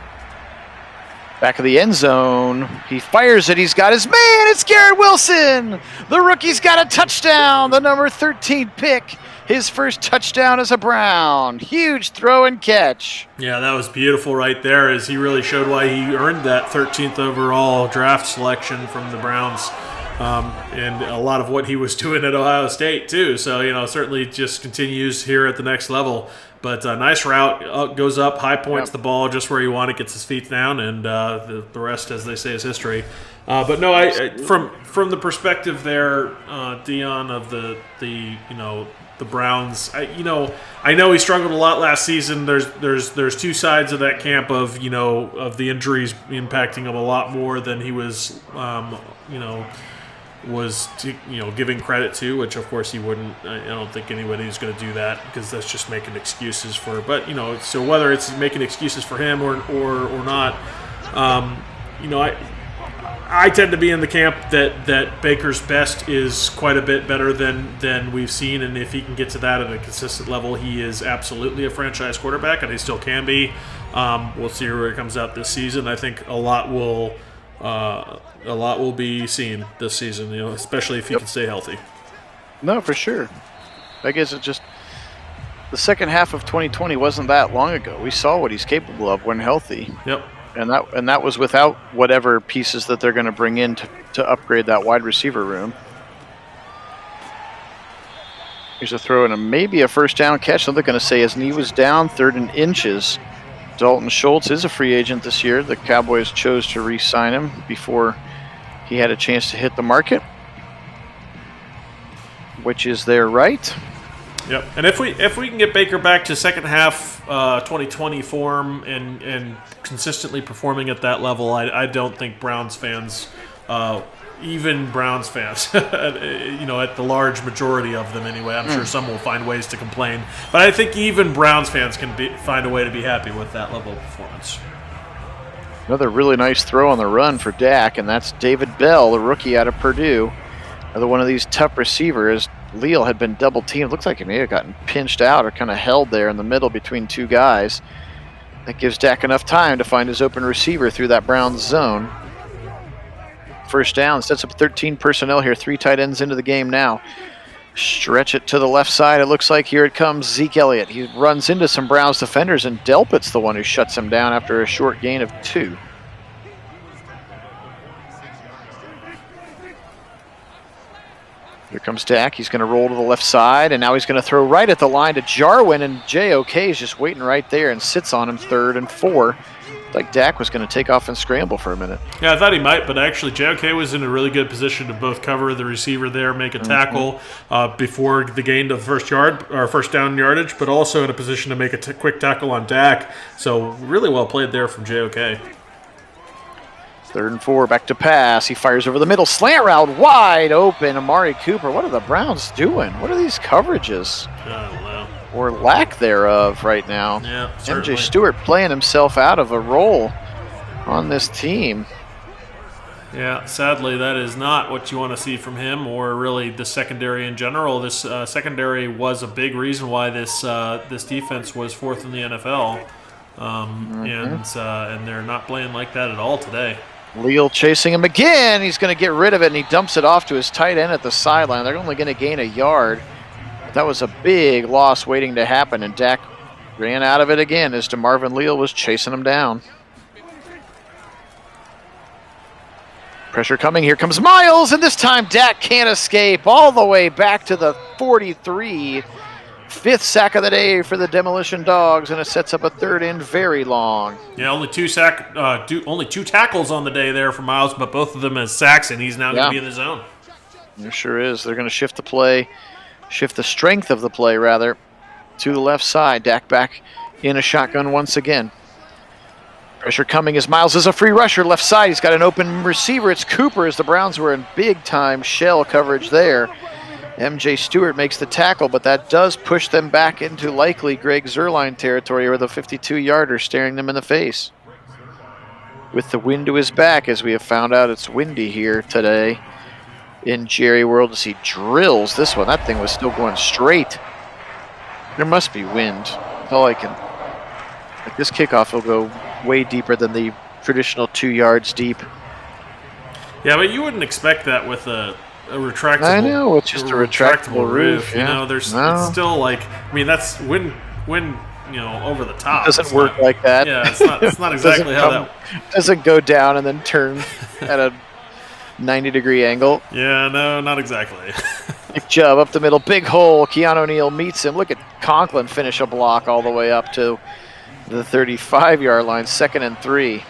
Back of the end zone, he fires it, he's got his man, it's Garrett Wilson! The rookie's got a touchdown, the number 13 pick, his first touchdown as a Brown. Huge throw and catch. Yeah, that was beautiful right there, as he really showed why he earned that 13th overall draft selection from the Browns. And a lot of what he was doing at Ohio State, too. So, certainly just continues here at the next level. But nice route, goes up, high points the ball just where you want it, gets his feet down, and the rest, as they say, is history. But no, I from the perspective there, Dion, of the Browns, I know he struggled a lot last season. There's 2 sides of that camp of the injuries impacting him a lot more than he was giving credit to, which of course he wouldn't. I don't think anybody's going to do that, because that's just making excuses for. But so whether it's making excuses for him or not, I tend to be in the camp that Baker's best is quite a bit better than we've seen, and if he can get to that at a consistent level, he is absolutely a franchise quarterback, and he still can be. We'll see where it comes out this season. I think a lot will be seen this season, especially if he can stay healthy. No, for sure. I guess it just the second half of 2020 wasn't that long ago. We saw what he's capable of when healthy. Yep. And that was without whatever pieces that they're going to bring in to upgrade that wide receiver room. Here's a throw and maybe a first down catch. So they're going to say his knee was down, 3rd and inches. Dalton Schultz is a free agent this year. The Cowboys chose to re-sign him before he had a chance to hit the market, which is their right. Yep. And if we can get Baker back to second half 2020 form and consistently performing at that level, I don't think Browns fans, even Browns fans, at the large majority of them anyway. I'm sure some will find ways to complain, but I think even Browns fans can find a way to be happy with that level of performance. Another really nice throw on the run for Dak, and that's David Bell, the rookie out of Purdue. Another one of these tough receivers. Leal had been double teamed. Looks like he may have gotten pinched out or kind of held there in the middle between 2 guys. That gives Dak enough time to find his open receiver through that Browns zone. First down, sets up 13 personnel here, 3 tight ends into the game now. Stretch it to the left side. It looks like here it comes Zeke Elliott. He runs into some Browns defenders, and Delpit's the one who shuts him down after a short gain of 2. Here comes Dak. He's going to roll to the left side, and now he's going to throw right at the line to Jarwin, and JOK is just waiting right there and sits on him 3rd and 4. Like Dak was going to take off and scramble for a minute. Yeah, I thought he might, but actually JOK was in a really good position to both cover the receiver there, make a tackle before the gain of first down yardage, but also in a position to make a quick tackle on Dak. So really well played there from JOK. 3rd and 4, back to pass. He fires over the middle, slant route, wide open. Amari Cooper. What are the Browns doing? What are these coverages? I don't know. Or lack thereof right now. Yeah, certainly. MJ Stewart playing himself out of a role on this team. Yeah, sadly, that is not what you want to see from him, or really the secondary in general. This secondary was a big reason why this defense was 4th in the NFL. and they're not playing like that at all today. Leal chasing him again. He's going to get rid of it, and he dumps it off to his tight end at the sideline. They're only going to gain a yard. But that was a big loss waiting to happen, and Dak ran out of it again as DeMarvin Leal was chasing him down. Pressure coming. Here comes Miles, and this time Dak can't escape all the way back to the 43. Fifth sack of the day for the Demolition Dogs, and it sets up a third and very long. Yeah, only two tackles on the day there for Miles, but both of them as sacks, and he's now going to be in the zone. There sure is. They're going to shift the strength of the play, rather, to the left side. Dak back in a shotgun once again. Pressure coming as Miles is a free rusher left side. He's got an open receiver. It's Cooper as the Browns were in big-time shell coverage there. MJ Stewart makes the tackle, but that does push them back into likely Greg Zuerlein territory, or the 52-yarder staring them in the face. With the wind to his back, as we have found out it's windy here today in Jerry World, as he drills this one. That thing was still going straight. There must be wind. That's all I can. Like, this kickoff will go way deeper than the traditional 2 yards deep. Yeah, but you wouldn't expect that with a retractable. I know, it's just a retractable roof. You know, it's still like, I mean, that's when over the top. It doesn't work like that. Yeah, it's not exactly how that doesn't go down and then turn at a 90-degree angle. Yeah, no, not exactly. Nick Chubb up the middle, big hole. Keanu Neal meets him. Look at Conklin finish a block all the way up to the 35-yard line, 2nd and 3.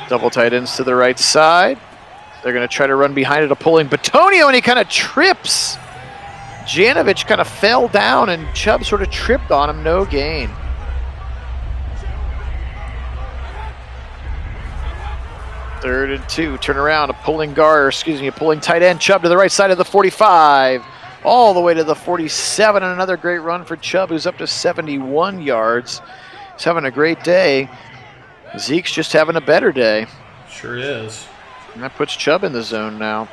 Double tight ends to the right side. They're going to try to run behind it, a pulling Batonio, and he kind of trips. Janovich kind of fell down, and Chubb sort of tripped on him. No gain. Third and 2. Turn around. A pulling tight end. Chubb to the right side of the 45. All the way to the 47. And another great run for Chubb, who's up to 71 yards. He's having a great day. Zeke's just having a better day. Sure is. And that puts Chubb in the zone now.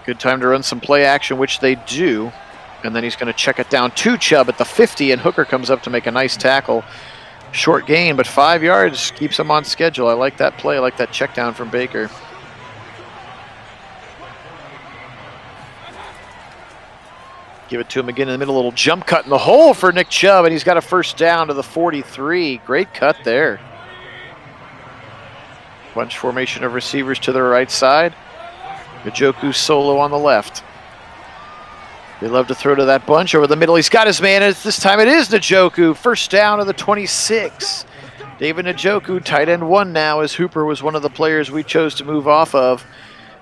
Good time to run some play action, which they do. And then he's going to check it down to Chubb at the 50, and Hooker comes up to make a nice tackle. Short gain, but 5 yards keeps him on schedule. I like that play. I like that check down from Baker. Give it to him again in the middle. A little jump cut in the hole for Nick Chubb, and he's got a first down to the 43. Great cut there. Bunch formation of receivers to the right side. Njoku solo on the left. They love to throw to that bunch over the middle. He's got his man, and this time it is Njoku. First down to the 26. David Njoku, tight end 1 now, as Hooper was one of the players we chose to move off of,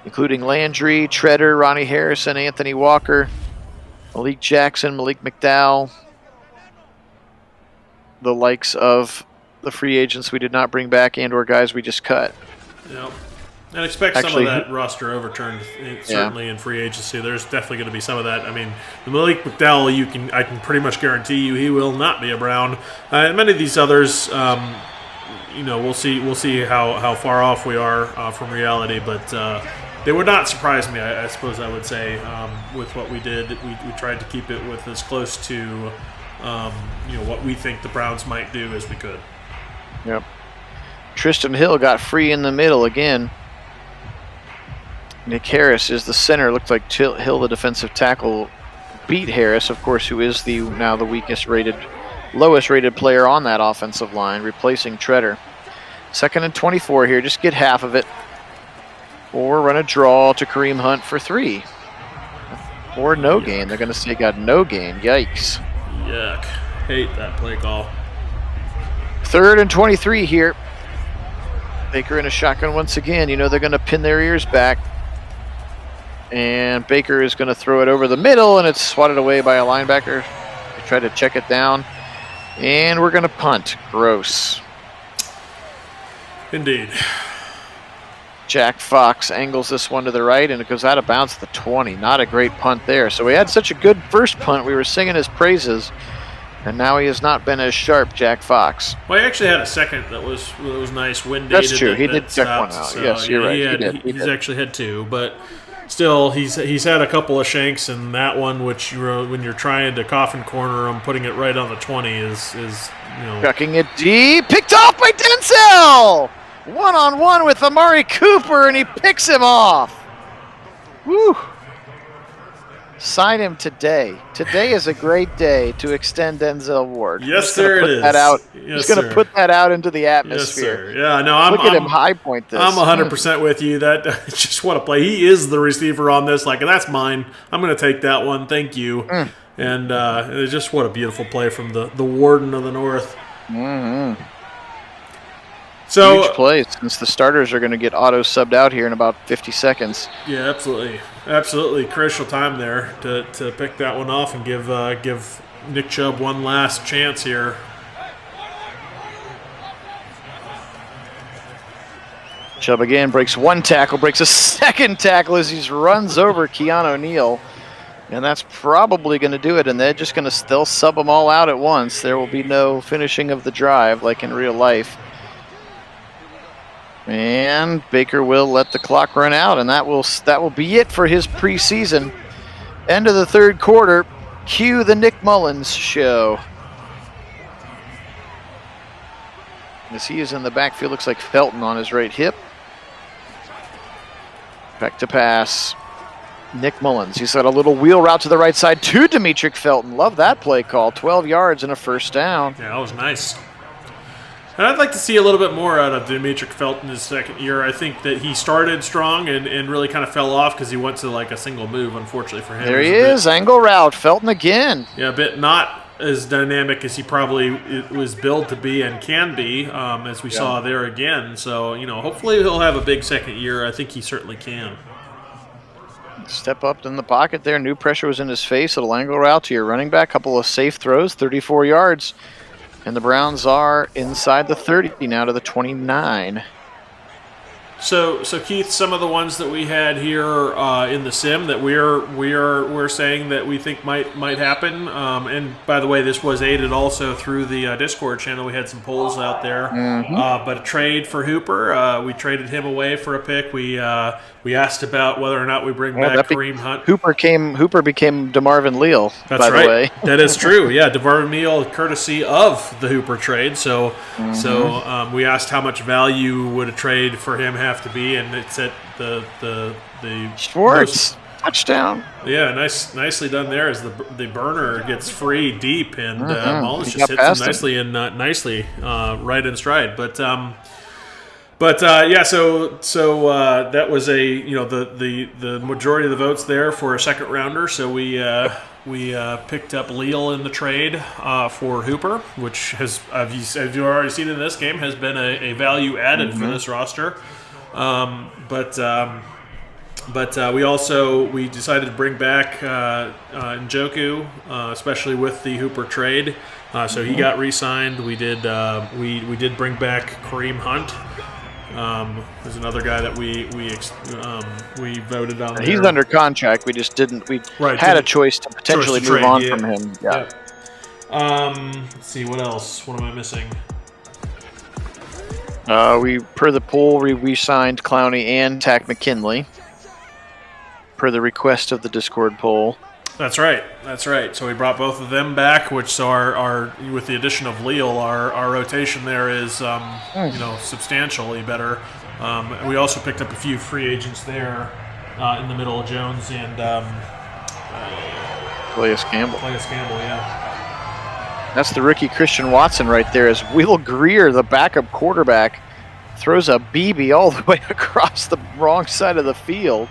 including Landry, Treader, Ronnie Harrison, Anthony Walker, Malik Jackson, Malik McDowell, the likes of the free agents we did not bring back and or guys we just cut. Yep. And expect some of that roster overturned, certainly in free agency. There's definitely going to be some of that. I mean, the Malik McDowell, I can pretty much guarantee you he will not be a Brown. And many of these others, we'll see how far off we are from reality, but they would not surprise me, I suppose I would say, with what we did. We tried to keep it with as close to what we think the Browns might do as we could. Yep. Tristan Hill got free in the middle again. Nick Harris is the center. Looked like Hill, the defensive tackle, beat Harris, of course, who is now the lowest rated player on that offensive line, replacing Treader. 2nd and 24 here. Just get half of it. Or run a draw to Kareem Hunt for 3. Or no gain. They're going to say got no gain. Yikes. Yuck. Hate that play call. 3rd and 23 here. Baker in a shotgun once again. They're going to pin their ears back. And Baker is going to throw it over the middle, and it's swatted away by a linebacker. They try to check it down. And we're going to punt. Gross. Indeed. Jack Fox angles this one to the right, and it goes out of bounds at the 20. Not a great punt there. So we had such a good first punt. We were singing his praises. And now he has not been as sharp, Jack Fox. Well, he actually had a second that was nice, wind dated. That's true. He did check one out. So, yes, you're right. He's actually had 2, but still, he's had a couple of shanks, and that one, which when you're trying to coffin corner him, putting it right on the 20 is chucking it deep, picked off by Denzel. 1-on-1 with Amari Cooper, and he picks him off. Woo! Sign him today. Today is a great day to extend Denzel Ward. Yes, sir, it is. He's going to put that out into the atmosphere. Yes, sir. Yeah, no, Look at him high point this. I'm 100% with you. That just what a play. He is the receiver on this. Like, that's mine. I'm going to take that one. Thank you. And it's just what a beautiful play from the Warden of the North. Mm-hmm. So, huge plays, since the starters are going to get auto subbed out here in about 50 seconds. Yeah, absolutely crucial time there to pick that one off and give Nick Chubb one last chance here. Chubb again breaks one tackle, breaks a second tackle as he runs over Keanu O'Neal. And that's probably going to do it, and they'll sub them all out at once. There will be no finishing of the drive like in real life. And Baker will let the clock run out, and that will be it for his preseason. End of the third quarter. Cue the Nick Mullins show. As he is in the backfield, looks like Felton on his right hip. Back to pass. Nick Mullins. He's got a little wheel route to the right side to Demetric Felton. Love that play call. 12 yards and a first down. Yeah, that was nice. And I'd like to see a little bit more out of Demetric Felton his second year. I think that he started strong and really kind of fell off because he went to like a single move, unfortunately for him. There he is, angle route, Felton again. Yeah, a bit not as dynamic as he probably was built to be and can be, as we saw there again. So, hopefully he'll have a big second year. I think he certainly can. Step up in the pocket there. New pressure was in his face. Little angle route to your running back. Couple of safe throws, 34 yards. And the Browns are inside the 30 now to the 29. So Keith, some of the ones that we had here in the sim that we're saying that we think might happen. And by the way, this was aided also through the Discord channel. We had some polls out there. Mm-hmm. But a trade for Hooper, we traded him away for a pick. We asked about whether or not we bring back Kareem Hunt. Hooper became DeMarvin Leal. That's by right. the way. That is true. Yeah, DeMarvin Leal, courtesy of the Hooper trade. So we asked how much value would a trade for him have to be, and it said the Schwartz touchdown. Yeah, nicely done there as the burner gets free deep, and Mullins just hits him nicely and nicely right in stride. But so that was the majority of the votes there for a second rounder. So we picked up Leal in the trade for Hooper, which has, as you've already seen in this game, has been a value added for this roster. But we decided to bring back Njoku, especially with the Hooper trade. So he got re-signed. We did bring back Kareem Hunt. There's another guy that we voted on. He's under contract. We just didn't. We had a choice to potentially move on from him. Yeah. Let's see, what else? What am I missing? Per the poll, we signed Clowney and Tack McKinley. Per the request of the Discord poll. That's right. So we brought both of them back, which our with the addition of Leal, our rotation there is substantially better. We also picked up a few free agents there in the middle of Jones and Calais Campbell. Yeah. That's the rookie Christian Watson right there. As Will Greer, the backup quarterback, throws a BB all the way across the wrong side of the field.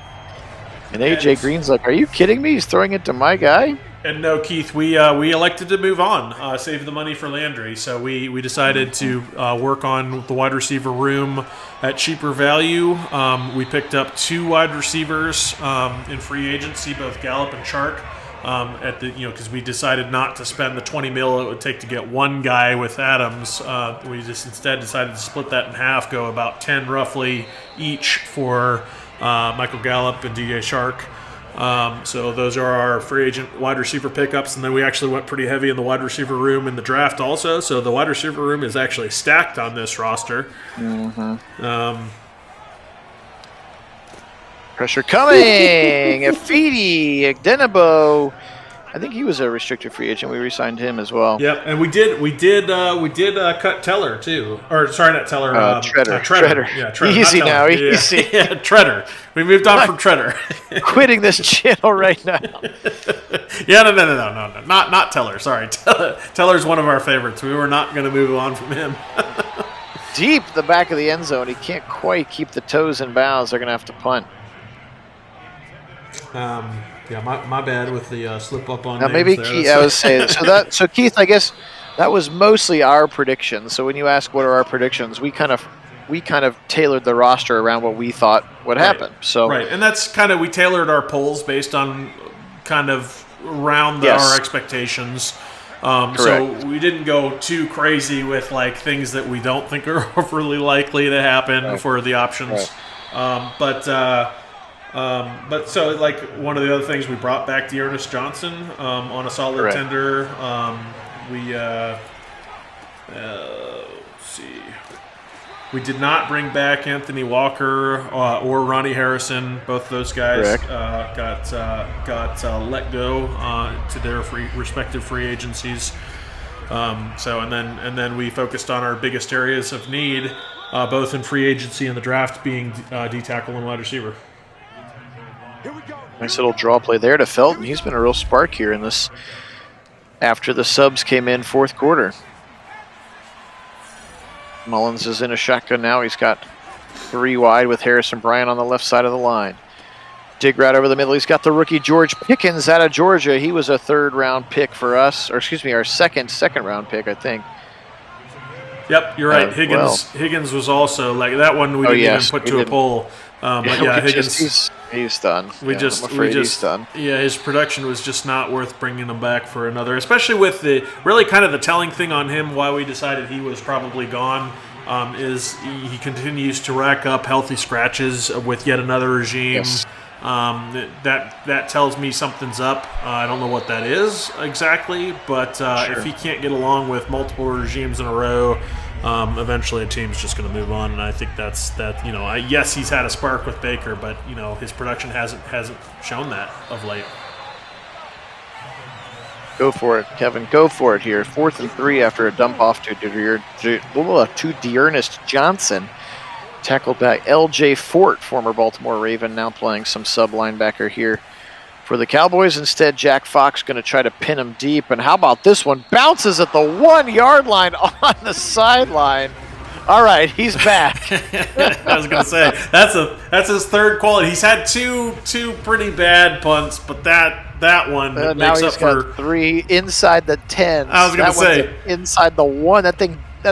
And A.J. Green's like, are you kidding me? He's throwing it to my guy? And no, Keith, we elected to move on, save the money for Landry. So we decided to work on the wide receiver room at cheaper value. We picked up 2 wide receivers in free agency, both Gallup and Chark. Because we decided not to spend the $20 million it would take to get one guy with Adams. We just instead decided to split that in half, go about 10 roughly each for Michael Gallup and DJ Chark. So those are our free agent wide receiver pickups, and then we actually went pretty heavy in the wide receiver room in the draft also. So the wide receiver room is actually stacked on this roster. Mm-hmm. Pressure coming. Afidi, Denebo. I think he was a restricted free agent. We re-signed him as well. Yep, and we did cut Teller too, or sorry, not Teller. Treader. Yeah, Treader. Easy now. Easy. Yeah, Treader. We moved on from Treader. Quitting this channel right now. Yeah, no. Not Teller. Sorry, Teller's one of our favorites. We were not going to move on from him. Deep the back of the end zone. He can't quite keep the toes in bounds. They're going to have to punt. Yeah, my bad with the slip up on. Now maybe there. Keith, I was saying so Keith, I guess that was mostly our predictions. So when you ask what are our predictions, we kind of tailored the roster around what we thought would happen. So right, and that's kind of we tailored our polls based on kind of around our expectations. So we didn't go too crazy with like things that we don't think are overly likely to happen for the options. Right. But so like one of the other things we brought back Dearness Johnson on a solid tender. Let's see. We did not bring back Anthony Walker or Ronnie Harrison. Both those guys got let go to their respective free agencies. And then we focused on our biggest areas of need, both in free agency and the draft, being D tackle and wide receiver. Nice little draw play there to Felton. He's been a real spark here in this after the subs came in fourth quarter. Mullins is in a shotgun now. He's got 3 wide with Harrison Bryant on the left side of the line. Dig right over the middle. He's got the rookie George Pickens out of Georgia. He was a third-round pick for us, or excuse me, our second-round pick, I think. Yep, you're right. Higgins was also like that one. We didn't even put to a poll. Higgins. He's done. He's done. Yeah, his production was just not worth bringing him back for another, especially with the really kind of the telling thing on him. Why we decided he was probably gone is he continues to rack up healthy scratches with yet another regime. Yes. That tells me something's up. I don't know what that is exactly, but if he can't get along with multiple regimes in a row, eventually a team's just going to move on. And I think that's that. Yes, he's had a spark with Baker, but his production hasn't shown that of late. Go for it, Kevin. Go for it here. 4th and 3 after a dump off to Dearness Johnson. Tackled by L.J. Fort, former Baltimore Raven, now playing some sub linebacker here for the Cowboys. Instead, Jack Fox going to try to pin him deep. And how about this one? Bounces at the 1-yard line on the sideline. All right, he's back. I was going to say that's his third quality. He's had two pretty bad punts, but that one now makes he's up for got 3 inside the 10. I was going to say inside the 1. That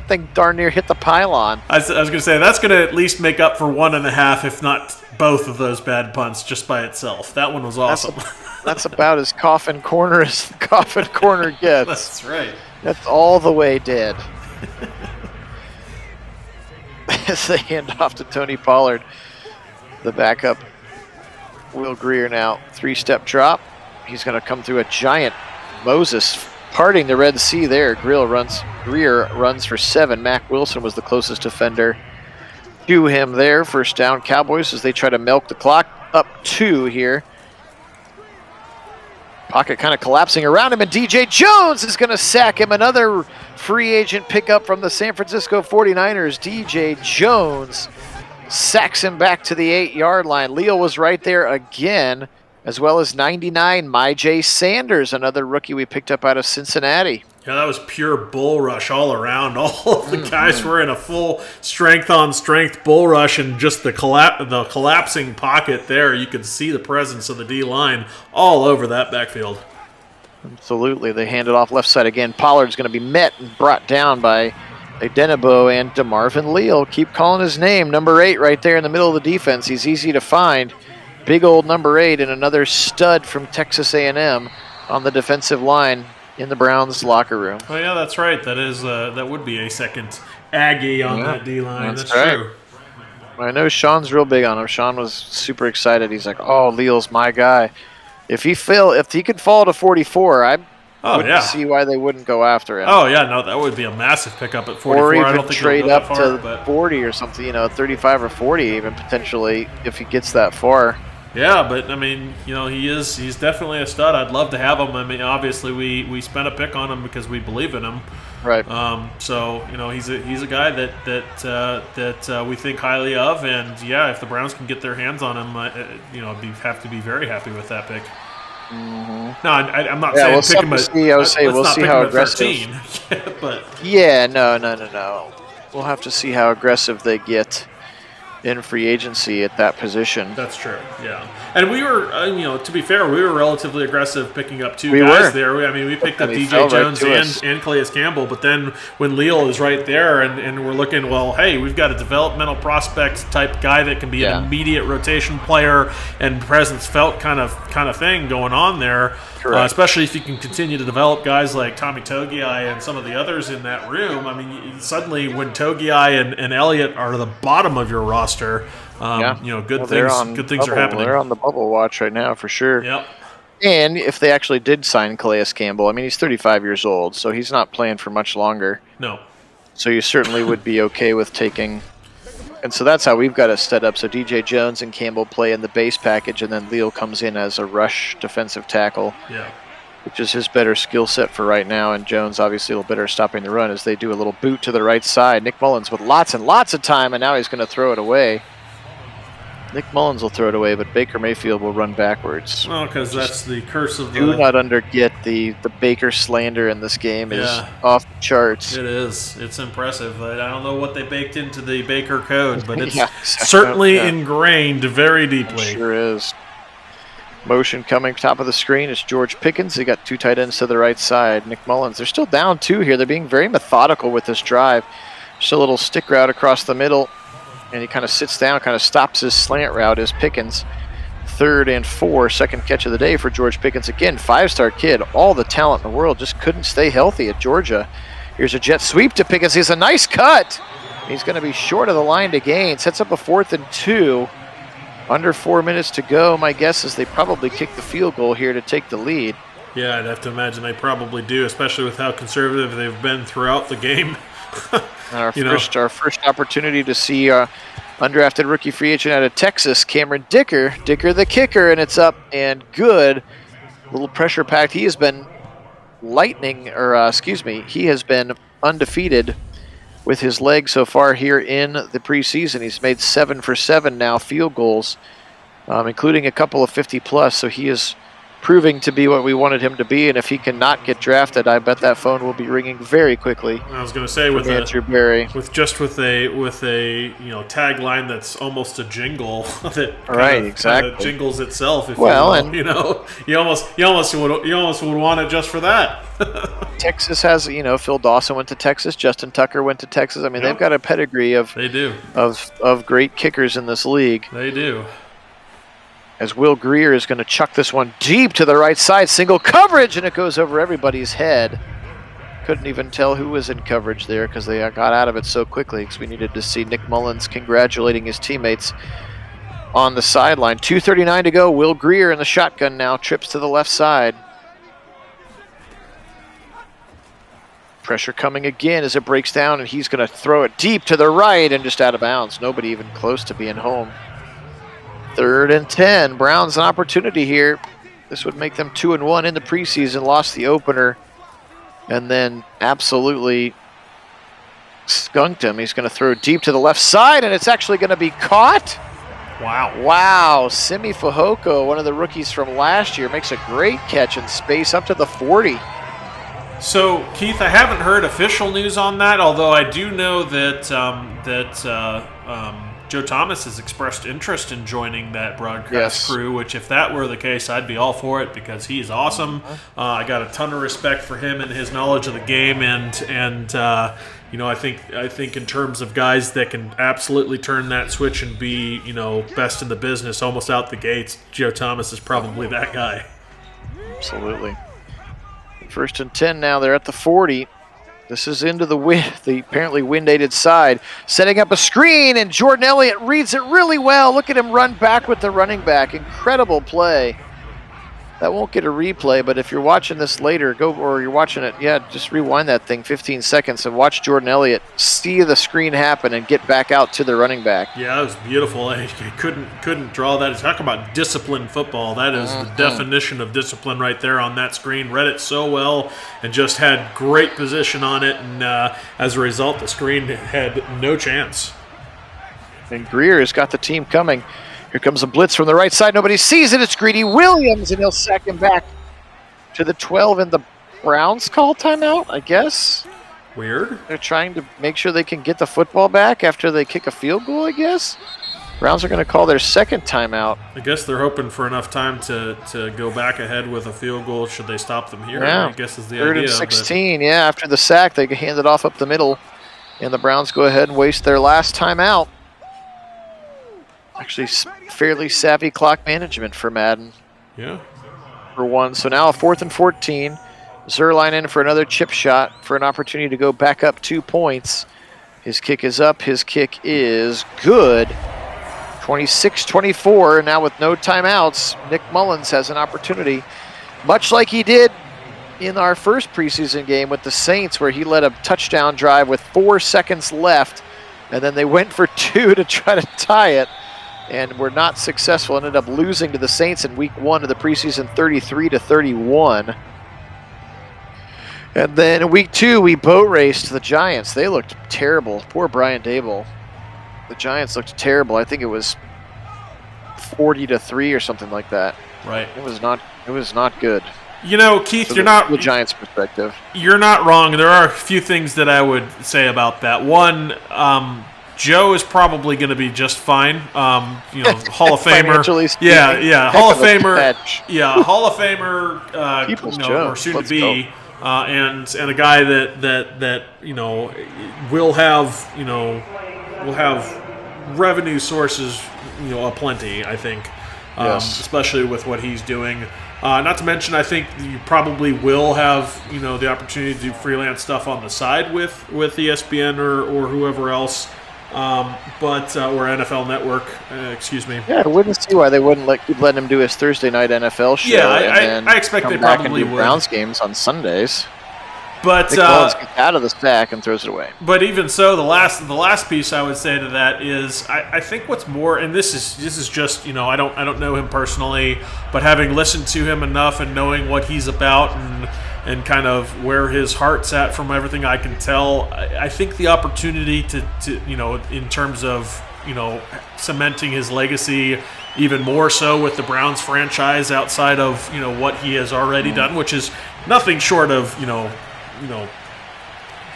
thing darn near hit the pylon. I was going to say that's going to at least make up for 1.5, if not both of those bad punts just by itself. That one was awesome. That's about as coffin corner as the coffin corner gets. That's right. That's all the way dead. As they hand off to Tony Pollard, the backup. Will Greer now 3-step drop. He's going to come through a giant Moses parting the Red Sea there. Greer runs for 7. Mac Wilson was the closest defender to him there. First down, Cowboys as they try to milk the clock. Up 2 here. Pocket kind of collapsing around him, and DJ Jones is going to sack him. Another free agent pickup from the San Francisco 49ers. DJ Jones sacks him back to the 8-yard line. Leal was right there again, as well as 99, Myjay Sanders, another rookie we picked up out of Cincinnati. Yeah, that was pure bull rush all around. All of the guys were in a full strength-on-strength bull rush, and just the collapsing pocket there. You could see the presence of the D-line all over that backfield. Absolutely. They hand it off left side again. Pollard's going to be met and brought down by Denebo and DeMarvin Leal. Keep calling his name. Number 8 right there in the middle of the defense. He's easy to find. Big old number 8 and another stud from Texas A&M on the defensive line in the Browns locker room. Oh yeah, that's right. That would be a second Aggie on that D-line. That's right. True. I know Sean's real big on him. Sean was super excited. He's like, "Oh, Leal's my guy." If he could fall to 44, I wouldn't see why they wouldn't go after him. Oh yeah, no, that would be a massive pickup at 44. Or even I don't think trade up to 40 or something. 35 or 40 even potentially if he gets that far. Yeah, but I mean, he's definitely a stud. I'd love to have him. I mean, obviously we spent a pick on him because we believe in him. Right. So he's a guy that we think highly of, and yeah, if the Browns can get their hands on him, have to be very happy with that pick. Mm-hmm. No, I'm not saying pick him at. We'll see how aggressive. But yeah, no. We'll have to see how aggressive they get in free agency at that position. That's true. Yeah, and we were, to be fair, we were relatively aggressive picking up two guys there. We picked up DJ Jones and Calais Campbell, but then when Leal is right there, and we're looking, well, hey, we've got a developmental prospect type guy that can be an immediate rotation player and presence felt kind of thing going on there. Especially if you can continue to develop guys like Tommy Togiai and some of the others in that room. I mean, suddenly when Togiai and Elliott are the bottom of your roster, good things are happening. They're on the bubble watch right now for sure. Yep. And if they actually did sign Calais Campbell, I mean, he's 35 years old, so he's not playing for much longer. No. So you certainly would be okay with taking. And so that's how we've got it set up. So DJ Jones and Campbell play in the base package, and then Leal comes in as a rush defensive tackle, which is his better skill set for right now. And Jones obviously a little better stopping the run as they do a little boot to the right side. Nick Mullins with lots and lots of time, and now he's going to throw it away. Nick Mullins will throw it away, but Baker Mayfield will run backwards. Well, because that's the curse of Do not underget the Baker slander in this game is off the charts. It is. It's impressive. I don't know what they baked into the Baker code, but it's certainly ingrained very deeply. It sure is. Motion coming top of the screen is George Pickens. They got two tight ends to the right side. Nick Mullins. They're still down 2 here. They're being very methodical with this drive. Just a little stick route across the middle. And he kind of sits down, kind of stops his slant route as Pickens. 3rd and 4, second catch of the day for George Pickens. Again, 5-star kid, all the talent in the world, just couldn't stay healthy at Georgia. Here's a jet sweep to Pickens. He's a nice cut. He's going to be short of the line to gain. Sets up a 4th and 2. Under 4 minutes to go. My guess is they probably kick the field goal here to take the lead. Yeah, I'd have to imagine they probably do, especially with how conservative they've been throughout the game. Our first opportunity to see undrafted rookie free agent out of Texas, Cameron Dicker the kicker, and it's up and good. A little pressure packed. He has been he has been undefeated with his leg so far here in the preseason. He's made 7 for 7 now field goals, including a couple of 50-plus, so he is proving to be what we wanted him to be, and if he cannot get drafted, I bet that phone will be ringing very quickly. I was going to say with Andrew Berry, with a tagline that's almost a jingle that exactly jingles itself. If you almost would want it just for that. Texas has, Phil Dawson went to Texas, Justin Tucker went to Texas. I mean, they've got a pedigree of great kickers in this league. They do. As Will Greer is going to chuck this one deep to the right side. Single coverage, and it goes over everybody's head. Couldn't even tell who was in coverage there because they got out of it so quickly because we needed to see Nick Mullins congratulating his teammates on the sideline. 2:39 to go. Will Greer in the shotgun now trips to the left side. Pressure coming again as it breaks down, and he's going to throw it deep to the right and just out of bounds. Nobody even close to being home. 3rd and 10. Browns an opportunity here. This would make them 2-1 in the preseason. Lost the opener and then absolutely skunked him. He's going to throw deep to the left side, and it's actually going to be caught. Wow. Simi Fehoko, one of the rookies from last year, makes a great catch in space up to the 40. So, Keith, I haven't heard official news on that, although I do know that Joe Thomas has expressed interest in joining that broadcast crew, which if that were the case, I'd be all for it because he is awesome. I got a ton of respect for him and his knowledge of the game, and I think in terms of guys that can absolutely turn that switch and be, best in the business almost out the gates, Joe Thomas is probably that guy. Absolutely. 1st and 10 now. They're at the 40. This is into the apparently wind-aided side. Setting up a screen, and Jordan Elliott reads it really well. Look at him run back with the running back. Incredible play. That won't get a replay, but if you're watching this later, or you're watching it, just rewind that thing 15 seconds and watch Jordan Elliott see the screen happen and get back out to the running back. Yeah, it was beautiful. I couldn't draw that. Talk about disciplined football. That is the definition of discipline right there on that screen. Read it so well and just had great position on it, and as a result, the screen had no chance. And Greer has got the team coming. Here comes a blitz from the right side. Nobody sees it. It's Greedy Williams, and he'll sack him back to the 12. And the Browns call timeout, I guess. Weird. They're trying to make sure they can get the football back after they kick a field goal, I guess. Browns are going to call their second timeout. I guess they're hoping for enough time to go back ahead with a field goal should they stop them here. Yeah. I guess is the Third idea. and 16, after the sack, they hand it off up the middle. And the Browns go ahead and waste their last timeout. Actually, fairly savvy clock management for Madden. Yeah. For one. So now a 4th and 14. Zerline in for another chip shot for an opportunity to go back up 2 points. His kick is up. His kick is good. 26-24. And now with no timeouts, Nick Mullins has an opportunity, much like he did in our first preseason game with the Saints, where he led a touchdown drive with 4 seconds left. And then they went for 2 to try to tie it. And were not successful. Ended up losing to the Saints in week 1 of the preseason, 33-31. And then in week 2, we boat raced the Giants. They looked terrible. Poor Brian Dable. The Giants looked terrible. I think it was 40-3 or something like that. Right. It was not good. You know, Keith, From you're not the Giants' perspective. You're not wrong. There are a few things that I would say about that. One, Joe is probably going to be just fine. Hall of Famer. Speaking, Hall of Famer. Catch. Yeah, Hall of Famer. People's Joe. Or soon Let's to be, and a guy that will have revenue sources aplenty. I think, Yes. especially with what he's doing. Not to mention, I think you probably will have the opportunity to do freelance stuff on the side with ESPN or whoever else. Or NFL Network, excuse me. Yeah, I wouldn't see why they wouldn't keep letting him do his Thursday night NFL show. Yeah, I expect come they back probably and do would. Browns games on Sundays. But Nick Mullins gets out of the stack and throws it away. But even so, the last piece I would say to that is I think what's more, and this is just I don't know him personally, but having listened to him enough and knowing what he's about and kind of where his heart's at from everything I can tell, I think the opportunity to in terms of cementing his legacy even more so with the Browns franchise outside of what he has already done, which is nothing short of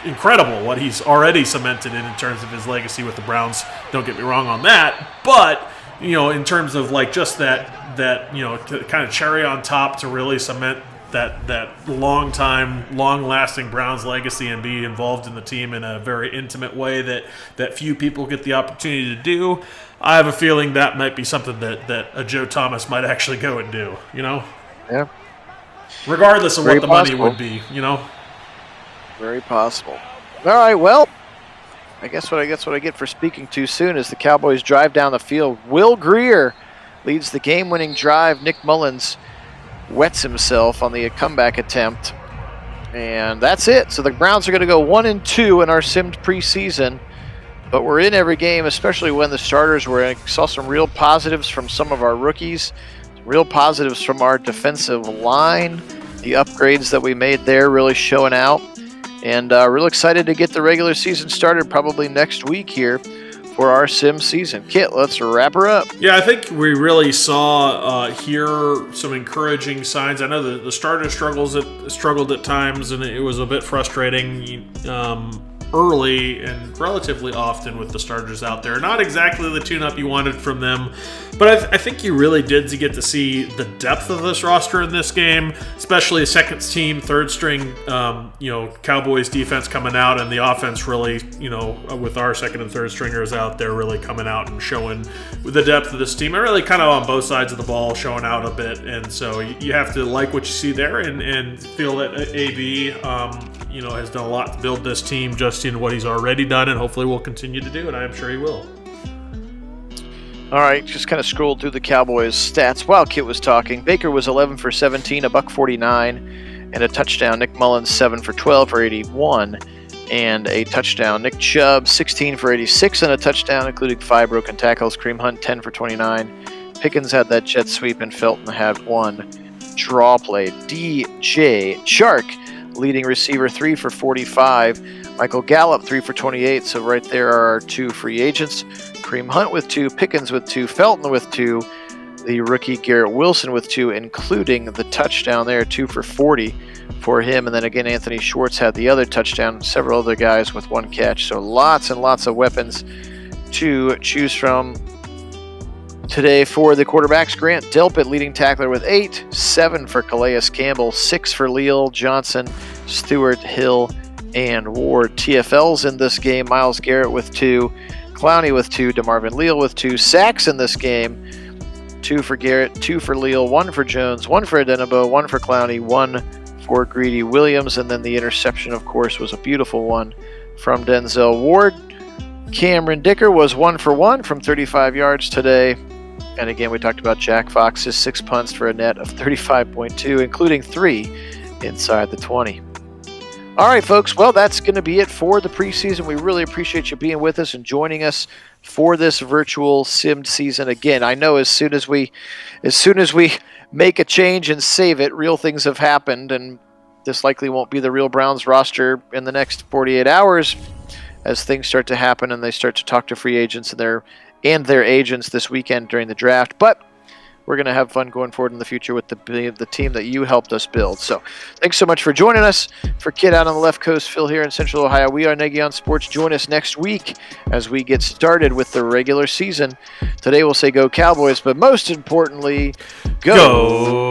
incredible what he's already cemented in terms of his legacy with the Browns. Don't get me wrong on that, but in terms of like just that kind of cherry on top to really cement that long-lasting Browns legacy and be involved in the team in a very intimate way that few people get the opportunity to do. I have a feeling that might be something that a Joe Thomas might actually go and do. Yeah. Regardless of Very what the possible. money would be. Very possible. All right, well, I guess what I get for speaking too soon is the Cowboys drive down the field. Will Greer leads the game-winning drive. Nick Mullins wets himself on the comeback attempt. And that's it. So the Browns are going to go 1-2 in our simmed preseason. But we're in every game, especially when the starters were in. Saw some real positives from some of our rookies. Real positives from our defensive line. The upgrades that we made there really showing out. And real excited to get the regular season started probably next week here for our sim season. Kit, let's wrap her up. Yeah, I think we really saw here some encouraging signs. I know the starter struggled at times, and it was a bit frustrating early and relatively often with the starters out there. Not exactly the tune-up you wanted from them, but I think you really did get to see the depth of this roster in this game, especially a second team, third string, Cowboys defense coming out, and the offense really, with our second and third stringers out there really coming out and showing the depth of this team. And really kind of on both sides of the ball showing out a bit. And so you have to like what you see there and feel that AB, has done a lot to build this team just in what he's already done, and hopefully will continue to do, and I'm sure he will. All right, just kind of scrolled through the Cowboys stats while Kit was talking. Baker was 11 for 17, $149, and a touchdown. Nick Mullins 7 for 12 for 81, and a touchdown. Nick Chubb 16 for 86 and a touchdown, including 5 broken tackles. Kareem Hunt 10 for 29. Pickens had that jet sweep, and Felton had 1 draw play. DJ Chark, leading receiver, 3 for 45. Michael Gallup 3 for 28. So right there are our 2 free agents. Kareem Hunt with 2, Pickens with 2, Felton with 2, the rookie Garrett Wilson with 2, including the touchdown there, 2 for 40 for him. And then again, Anthony Schwartz had the other touchdown, several other guys with 1 catch. So lots and lots of weapons to choose from today for the quarterbacks. Grant Delpit, leading tackler with 8, 7 for Calais Campbell, 6 for Leal, Johnson, Stewart, Hill, and Ward. TFLs in this game, Myles Garrett with 2, Clowney with 2, DeMarvin Leal with 2. Sacks in this game, 2 for Garrett, 2 for Leal, 1 for Jones, 1 for Adenabo, 1 for Clowney, 1 for Greedy Williams. And then the interception, of course, was a beautiful one from Denzel Ward. Cameron Dicker was 1 for 1 from 35 yards today. And again, we talked about Jack Fox's 6 punts for a net of 35.2, including 3 inside the 20. All right, folks. Well, that's going to be it for the preseason. We really appreciate you being with us and joining us for this virtual sim season. Again, I know as soon as we make a change and save it, real things have happened, and this likely won't be the real Browns roster in the next 48 hours as things start to happen and they start to talk to free agents and their agents this weekend during the draft. But we're going to have fun going forward in the future with the team that you helped us build. So thanks so much for joining us. For Kit out on the left coast, Phil here in Central Ohio, we are Nagy on Sports. Join us next week as we get started with the regular season. Today we'll say go Cowboys, but most importantly, go